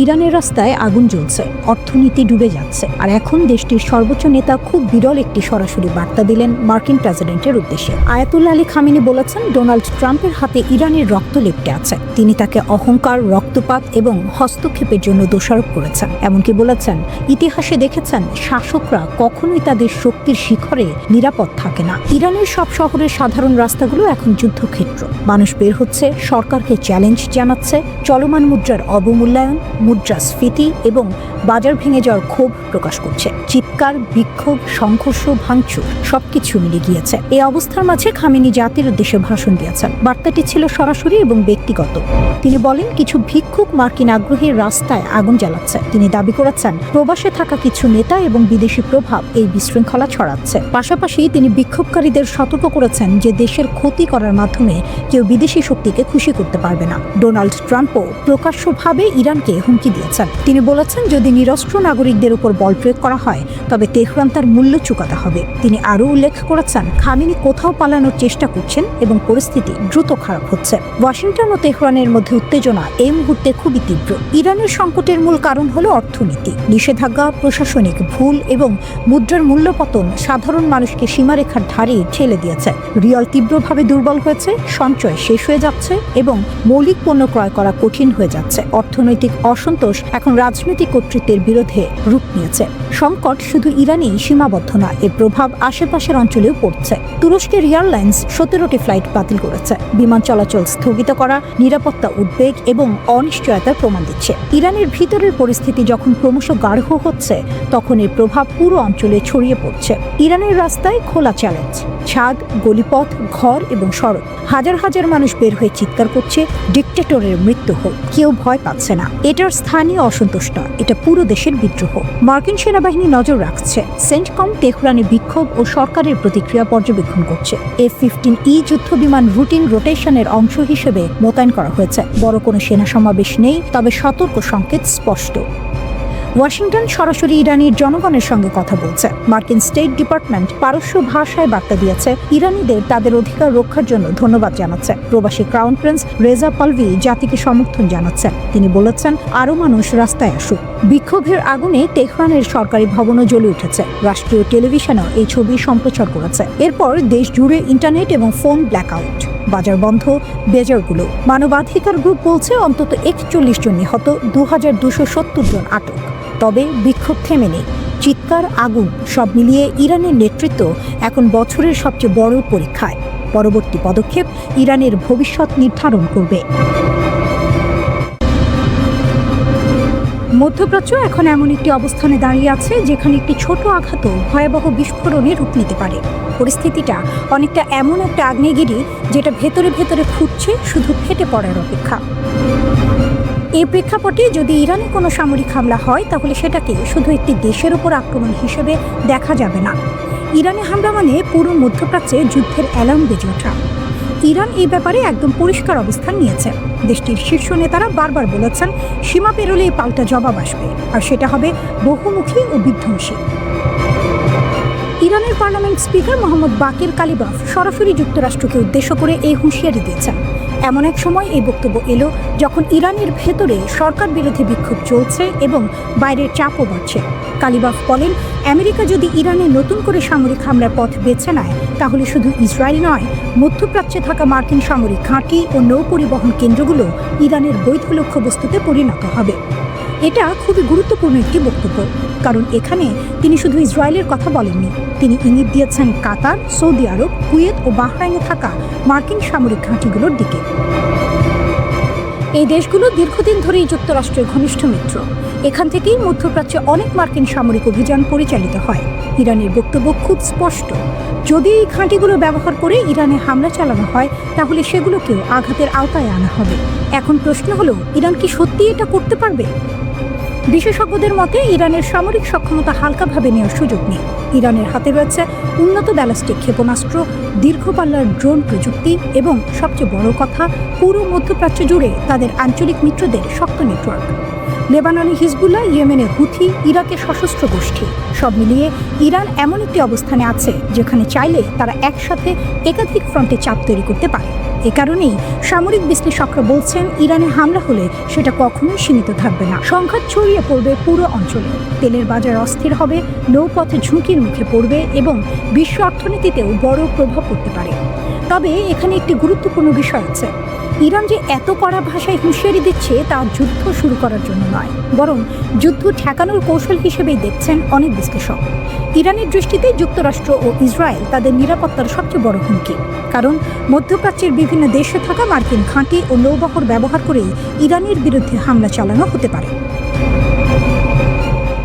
ইরানের রাস্তায় আগুন জ্বলছে, অর্থনীতি ডুবে যাচ্ছে, আর এখন দেশটির সর্বোচ্চ নেতা খুব বিরল একটি সরাসরি বার্তা দিলেন মার্কিন প্রেসিডেন্টের উদ্দেশ্যে। আয়াতুল্লাহ আলী খামিনি বলেছেন, ডোনাল্ড ট্রাম্পের হাতে ইরানের রক্ত লেপ্টে আছে। তিনি তাকে অহংকার, রক্তপাত এবং হস্তক্ষেপের জন্য দোষারোপ করেছেন। এমনকি বলেছেন, ইতিহাসে দেখেছেন শাসকরা কখনোই তাদের শক্তির শিখরে নিরাপদ থাকে না। ইরানের সব শহরের সাধারণ রাস্তাগুলো এখন যুদ্ধক্ষেত্র। মানুষ বের হচ্ছে, সরকারকে চ্যালেঞ্জ জানাচ্ছে, চলমান মুদ্রার অবমূল্যায়ন, মুদ্রাস্ফীতি এবং বাজার ভেঙে যাওয়ার ক্ষোভ প্রকাশ করছে। চিৎকার, বিক্ষোভ, সংঘর্ষ, ভাঙচুর সবকিছু মিলে গিয়েছে। এই অবস্থার মাঝে খামেনি জাতির উদ্দেশ্যে ভাষণ দিয়েছেন। বার্তাটি ছিল সরাসরি এবং ব্যক্তিগত। তিনি বলেন, কিছু ভিক্ষুক মার্কিন আগ্রহীর রাস্তায় আগুন জ্বালাচ্ছে। তিনি দাবি করেছেন, প্রবাসে থাকা কিছু নেতা এবং বিদেশি প্রভাব এই বিশৃঙ্খলা ছড়াচ্ছে। পাশাপাশি তিনি বিক্ষোভকারীদের সতর্ক করেছেন যে দেশের ক্ষতি করার মাধ্যমে কেউ বিদেশি শক্তিকে খুশি করতে পারবে না। ডোনাল্ড ট্রাম্পও প্রকাশ্যভাবে ইরানকে হুমকি দিয়েছেন। তিনি বলেছেন, যদি নিরস্ত্র নাগরিকদের উপর বল প্রয়োগ করা হয় তবে তেহরান তার মূল্য চুকাতে হবে। তিনি আরও উল্লেখ করেছেন, খামেনি কোথাও পালানোর চেষ্টা করছেন এবং পরিস্থিতি দ্রুত খারাপ হচ্ছে। ওয়াশিংটন ও তেহরানের মধ্যে উত্তেজনা এই মুহূর্তে খুবই তীব্র। ইরানের সংকটের মূল কারণ হলো অর্থনীতি। নিষেধাজ্ঞা, প্রশাসনিক ভুল এবং মুদ্রার মূল্যপতন সাধারণ মানুষকে সীমারেখার ধারে ঠেলে দিয়েছে। রিয়াল তীব্রভাবে দুর্বল হয়েছে, সঞ্চয় শেষ হয়ে যাচ্ছে এবং মৌলিক পণ্য ক্রয় করা কঠিন হয়ে যাচ্ছে। অর্থনৈতিক অসন্তোষ এখন রাজনৈতিক কর্তৃত্বের বিরুদ্ধে রূপ নিয়েছে। সংকট শুধু ইরানেই সীমাবদ্ধ না, এর প্রভাব আশেপাশের অঞ্চলেও পড়ছে। তুরস্কের এয়ারলাইন্স 17টি ফ্লাইট বাতিল করেছে। বিমান চলাচল স্থগিত করা নিরাপত্তা উদ্বেগ এবং অনিশ্চয়তার প্রমাণ দিচ্ছে। ইরানের ভিতরের পরিস্থিতি যখন ক্রমশ গাঢ় হচ্ছে, তখন এর প্রভাব পুরো অঞ্চলে ছড়িয়ে পড়ছে। ইরানের রাস্তায় খোলা চ্যালেঞ্জ, ছাদ, গলিপথ, ঘর এবং সড়ক। হাজার হাজার মানুষ বের হয়ে চিৎকার করছে, ডিক্টেটরের মৃত্যু হোক। কেউ ভয় পাচ্ছে না। এটার স্থানীয় অসন্তোষ নয়, এটা পুরো দেশের বিদ্রোহ। মার্কিন সেনাবাহিনী নজর রাখছে। সেন্টকম তেহরানে বিক্ষোভ ও সরকারের প্রতিক্রিয়া পর্যবেক্ষণ করছে। F-15E যুদ্ধ বিমান রুটিন রোটেশনের অংশ হিসেবে মোতায়েন করা হয়েছে। বড় কোনো সেনা সমাবেশ নেই, তবে সতর্ক সংকেত স্পষ্ট। ওয়াশিংটন সরাসরি ইরানির জনগণের সঙ্গে কথা বলছে। মার্কিন স্টেট ডিপার্টমেন্ট পারস্য ভাষায় বার্তা দিয়েছে, ইরানিদের তাদের অধিকার রক্ষার জন্য ধন্যবাদ জানাচ্ছে। প্রবাসী ক্রাউন প্রিন্স রেজা পালভি জাতিকে সমর্থন জানাচ্ছেন। তিনি বলেছেন, আরও মানুষ রাস্তায় আসুক। বিক্ষোভের আগুনে তেহরানের সরকারি ভবনও জ্বলে উঠেছে। রাষ্ট্রীয় টেলিভিশনও এই ছবি সম্প্রচার করেছে। এরপর দেশ জুড়ে ইন্টারনেট এবং ফোন ব্ল্যাকআউট, বাজার বন্ধ, বেজারগুলো। মানবাধিকার গ্রুপ বলছে অন্তত 41 জন নিহত, 2270 জন আটক। তবে বিক্ষোভ থেমে নেই। চিৎকার, আগুন সব মিলিয়ে ইরানের নেতৃত্ব এখন বছরের সবচেয়ে বড় পরীক্ষায়। পরবর্তী পদক্ষেপ ইরানের ভবিষ্যৎ নির্ধারণ করবে। মধ্যপ্রাচ্য এখন এমন একটি অবস্থানে দাঁড়িয়ে আছে যেখানে একটি ছোট আঘাতও ভয়াবহ বিস্ফোরণে রূপ নিতে পারে। পরিস্থিতিটা অনেকটা এমন একটা আগ্নেয়গিরি যেটা ভেতরে ভেতরে ফুটছে, শুধু ফেটে পড়ার অপেক্ষা। এই প্রেক্ষাপটে যদি ইরানে কোনো সামরিক হামলা হয় তাহলে সেটাকে শুধু একটি দেশের উপর আক্রমণ হিসেবে দেখা যাবে না। ইরানে হামলা মানে পুরো মধ্যপ্রাচ্যে যুদ্ধের অ্যালার্ম বেজে ওঠা। ইরান এই ব্যাপারে একদম পরিষ্কার অবস্থান নিয়েছে। দেশটির শীর্ষ নেতারা বারবার বলেছেন সীমা পেরোলেই পাল্টা জবাব আসবে, আর সেটা হবে বহুমুখী ও বিধ্বংসী। ইরানের পার্লামেন্ট স্পিকার মোহাম্মদ বাকির কালিবাফ সরাসরি যুক্তরাষ্ট্রকে উদ্দেশ্য করে এই হুঁশিয়ারি দিয়েছেন। এমন এক সময় এই বক্তব্য এলো যখন ইরানের ভেতরে সরকার বিরোধী বিক্ষোভ চলছে এবং বাইরের চাপও বাড়ছে। কালিবাফ বলেন, আমেরিকা যদি ইরানে নতুন করে সামরিক হামলার পথ বেছে নেয় তাহলে শুধু ইসরায়েল নয়, মধ্যপ্রাচ্যে থাকা মার্কিন সামরিক ঘাঁটি ও নৌ পরিবহন কেন্দ্রগুলো ইরানের বৈধ লক্ষ্যবস্তুতে পরিণত হবে। এটা খুবই গুরুত্বপূর্ণ একটি বক্তব্য, কারণ এখানে তিনি শুধু ইসরায়েলের কথা বলেননি, তিনি ইঙ্গিত দিয়েছেন কাতার, সৌদি আরব, কুয়েত ও বাহরাইনে থাকা মার্কিন সামরিক ঘাঁটিগুলোর দিকে। এই দেশগুলো দীর্ঘদিন ধরেই যুক্তরাষ্ট্রের ঘনিষ্ঠ মিত্র। এখান থেকেই মধ্যপ্রাচ্যে অনেক মার্কিন সামরিক অভিযান পরিচালিত হয়। ইরানের বক্তব্য খুব স্পষ্ট, যদি এই ঘাঁটিগুলো ব্যবহার করে ইরানে হামলা চালানো হয় তাহলে সেগুলোকেও আঘাতের আওতায় আনা হবে। এখন প্রশ্ন হলো, ইরান কি সত্যি এটা করতে পারবে? বিশেষজ্ঞদের মতে ইরানের সামরিক সক্ষমতা হালকাভাবে নেওয়ার সুযোগ নেই। ইরানের হাতে রয়েছে উন্নত ব্যালিস্টিক ক্ষেপণাস্ত্র, দীর্ঘপাল্লার ড্রোন প্রযুক্তি এবং সবচেয়ে বড় কথা, পুরো মধ্যপ্রাচ্য জুড়ে তাদের আঞ্চলিক মিত্রদের শক্ত নেটওয়ার্ক। লেবাননে হিজবুল্লাহ, ইয়েমেনে হুথি, ইরাকে সশস্ত্র গোষ্ঠী, সব মিলিয়ে ইরান এমন একটি অবস্থানে আছে যেখানে চাইলে তারা একসাথে একাধিক ফ্রন্টে চাপ তৈরি করতে পারে। এ কারণেই সামরিক বিশ্লেষকরা বলছেন ইরানে হামলা হলে সেটা কখনোই সীমিত থাকবে না, সংঘাত ছড়িয়ে পড়বে পুরো অঞ্চলে। তেলের বাজার অস্থির হবে, নৌপথে ঝুঁকির মুখে পড়বে এবং বিশ্ব অর্থনীতিতেও বড় প্রভাব পড়তে পারে। তবে এখানে একটি গুরুত্বপূর্ণ বিষয় আছে, ইরান যে এত কড়া ভাষায় হুঁশিয়ারি দিচ্ছে তা যুদ্ধ শুরু করার জন্য নয়, বরং যুদ্ধ ঠেকানোর কৌশল হিসেবেই দেখছেন অনেক বিশ্লেষক। ইরানের দৃষ্টিতে যুক্তরাষ্ট্র ও ইসরায়েল তাদের নিরাপত্তার সবচেয়ে বড় হুমকি, কারণ মধ্যপ্রাচ্যের বিভিন্ন দেশে থাকা মার্কিন ঘাঁটি ও নৌবহর ব্যবহার করেই ইরানের বিরুদ্ধে হামলা চালানো হতে পারে।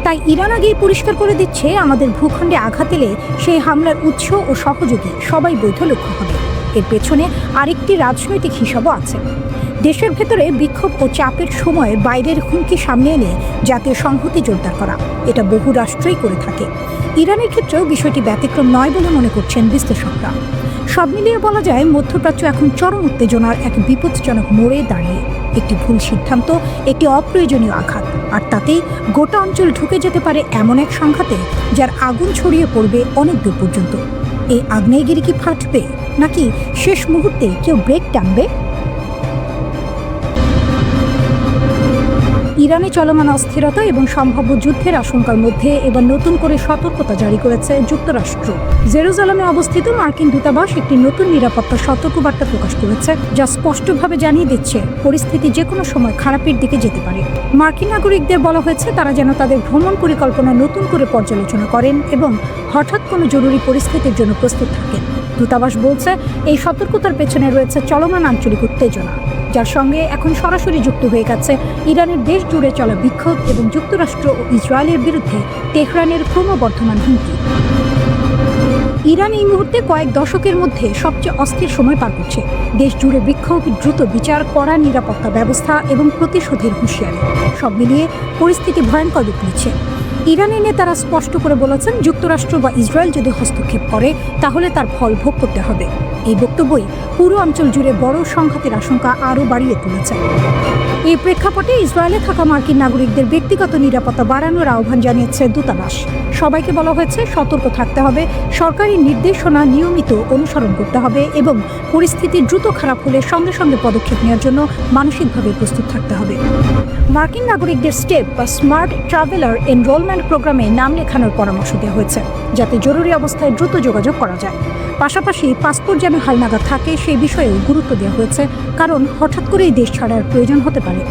তাই ইরান আগেই পরিষ্কার করে দিচ্ছে, আমাদের ভূখণ্ডে আঘাত এলে সেই হামলার উৎস ও সহযোগী সবাই বৈধ লক্ষ্য হবে। এর পেছনে আরেকটি রাজনৈতিক হিসাবও আছে। দেশের ভেতরে বিক্ষোভ ও চাপের সময় বাইরের হুমকি সামনে এনে জাতীয় সংহতি জোরদার করা, এটা বহু রাষ্ট্রই করে থাকে। ইরানের ক্ষেত্রেও বিষয়টি ব্যতিক্রম নয় বলে মনে করছেন বিশ্লেষকরা। সব মিলিয়ে বলা যায়, মধ্যপ্রাচ্য এখন চরম উত্তেজনার এক বিপজ্জনক মোড়ে দাঁড়িয়ে। একটি ভুল সিদ্ধান্ত, একটি অপ্রয়োজনীয় আঘাত, আর তাতেই গোটা অঞ্চল ঢুকে যেতে পারে এমন এক সংঘাতে যার আগুন ছড়িয়ে পড়বে অনেক দূর পর্যন্ত। এই আগ্নেয়গিরি কি ফাটবে, নাকি শেষ মুহূর্তে কেউ ব্রেক টানবে? ইরানে চলমান অস্থিরতা এবং সম্ভাব্য যুদ্ধের আশঙ্কার মধ্যে এবার নতুন করে সতর্কতা জারি করেছে যুক্তরাষ্ট্র। জেরুজালেমে অবস্থিত মার্কিন দূতাবাস একটি নতুন নিরাপত্তা সতর্কবার্তা প্রকাশ করেছে, যা স্পষ্টভাবে জানিয়ে দিচ্ছে পরিস্থিতি যে কোনো সময় খারাপের দিকে যেতে পারে। মার্কিন নাগরিকদের বলা হয়েছে তারা যেন তাদের ভ্রমণ পরিকল্পনা নতুন করে পর্যালোচনা করেন এবং হঠাৎ কোনো জরুরি পরিস্থিতির জন্য প্রস্তুত থাকেন। দূতাবাস বলছে, এই সতর্কতার পেছনে রয়েছে চলমান আঞ্চলিক উত্তেজনা, যার সঙ্গে এখন সরাসরি যুক্ত হয়ে গেছে ইরানের দেশ জুড়ে চলা বিক্ষোভ এবং যুক্তরাষ্ট্র ও ইসরায়েলের বিরুদ্ধে তেহরানের ক্রমবর্ধমান হুমকি। ইরান এই মুহূর্তে কয়েক দশকের মধ্যে সবচেয়ে অস্থির সময় পার করছে। দেশ জুড়ে বিক্ষোভ, দ্রুত বিচার, কড়া নিরাপত্তা ব্যবস্থা এবং প্রতিশোধের হুঁশিয়ারি, সব মিলিয়ে পরিস্থিতি ভয়ঙ্কর রূপ নিচ্ছে। ইরানের নেতারা স্পষ্ট করে বলেছেন, যুক্তরাষ্ট্র বা ইসরায়েল যদি হস্তক্ষেপ করে তাহলে তার ফল ভোগ করতে হবে। এই বক্তব্যই পুরো অঞ্চল জুড়ে বড় সংঘাতের আশঙ্কা আরও বাড়িয়ে তুলেছে। এই প্রেক্ষাপটে ইসরায়েলে থাকা মার্কিন নাগরিকদের ব্যক্তিগত নিরাপত্তা বাড়ানোর আহ্বান জানিয়েছে দূতাবাস। সবাইকে বলা হয়েছে সতর্ক থাকতে হবে, সরকারি নির্দেশনা নিয়মিত অনুসরণ করতে হবে এবং পরিস্থিতি দ্রুত খারাপ হলে সঙ্গে সঙ্গে পদক্ষেপ নেওয়ার জন্য মানসিকভাবে প্রস্তুত থাকতে হবে। মার্কিন নাগরিকদের স্টেপ বা স্মার্ট ট্রাভেলার এনরোলমেন্ট প্রোগ্রামে নাম লেখানোর পরামর্শ দেওয়া হয়েছে, যাতে জরুরি অবস্থায় দ্রুত যোগাযোগ করা যায়। পাশাপাশি পাসপোর্ট যেন হালনাগাদ থাকে সেই বিষয়েও গুরুত্ব দেওয়া হয়েছে, কারণ হঠাৎ করেই দেশ ছাড়ার প্রয়োজন হতে পারে।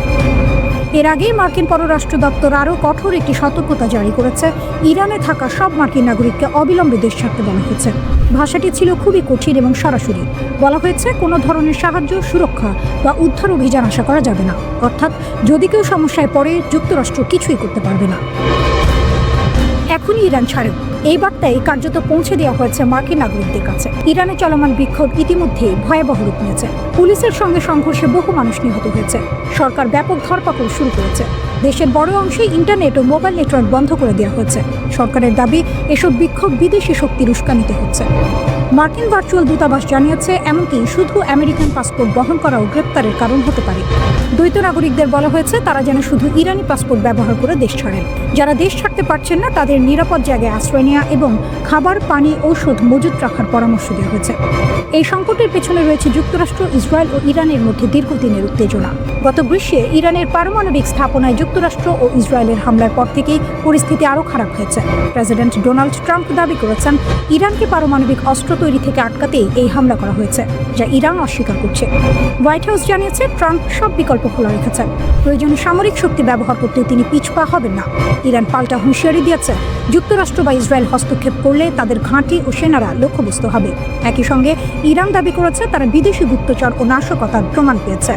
এর আগে মার্কিন পররাষ্ট্র দপ্তর আরও কঠোর একটি সতর্কতা জারি করেছে। ইরানে থাকা সব মার্কিন নাগরিককে অবিলম্বে দেশ ছাড়তে বলা হয়েছে। ভাষাটি ছিল খুবই কঠিন এবং সরাসরি। বলা হয়েছে, কোনো ধরনের সাহায্য, সুরক্ষা বা উদ্ধার অভিযান আশা করা যাবে না। অর্থাৎ যদি কেউ সমস্যায় পড়ে, যুক্তরাষ্ট্র কিছুই করতে পারবে না। এখনই ইরান ছাড়ুক। এই বার্তায় কার্যত পৌঁছে দেওয়া হয়েছে মার্কিন নাগরিকদের কাছে। ইরানে চলমান বিক্ষোভ ইতিমধ্যেই ভয়াবহ রূপ নিয়েছে। পুলিশের সঙ্গে সংঘর্ষে বহু মানুষ নিহত হয়েছে। সরকার ব্যাপক ধরপাকড় শুরু করেছে। দেশের বড় অংশে ইন্টারনেট ও মোবাইল নেটওয়ার্ক বন্ধ করে দেওয়া হয়েছে। সরকারের দাবি, এসব বিক্ষোভ বিদেশি শক্তির উস্কানিতে হচ্ছে। মার্কিন ভার্চুয়াল দূতাবাস জানিয়েছে, এমনকি শুধু আমেরিকান পাসপোর্ট বহন করাও গ্রেপ্তারের কারণ হতে পারে। দ্বৈত নাগরিকদের বলা হয়েছে তারা যেন শুধু ইরানি পাসপোর্ট ব্যবহার করে দেশ ছাড়েন। যারা দেশ ছাড়তে পারছেন না তাদের নিরাপদ জায়গায় আশ্রয় নেওয়া এবং খাবার, পানি, ঔষধ মজুত রাখার পরামর্শ দেওয়া হয়েছে। এই সংকটের পেছনে রয়েছে যুক্তরাষ্ট্র, ইসরায়েল ও ইরানের মধ্যে দীর্ঘদিনের উত্তেজনা। গত গ্রীষ্মে ইরানের পারমাণবিক স্থাপনায় যুক্তরাষ্ট্র ও ইসরায়েলের হামলার পর থেকেই পরিস্থিতি আরও খারাপ হয়েছে। প্রেসিডেন্ট ডোনাল্ড ট্রাম্প দাবি করেছেন, ইরানকে পারমাণবিক অস্ত্র তৈরি থেকে আটকাতেই এই হামলা করা হয়েছে, যা ইরান অস্বীকার করছে। হোয়াইট হাউস জানিয়েছে, ট্রাম্প সব বিকল্প খোলা রেখেছেন। প্রয়োজনে সামরিক শক্তি ব্যবহার করতেও তিনি পিছপা হবেন না। ইরান পাল্টা হুঁশিয়ারি দিয়েছে, যুক্তরাষ্ট্র বা ইসরায়েল হস্তক্ষেপ করলে তাদের ঘাঁটি ও সেনারা লক্ষ্যবস্তু হবে। একই সঙ্গে ইরান দাবি করেছে তারা বিদেশি গুপ্তচর ও নাশকতার প্রমাণ পেয়েছে।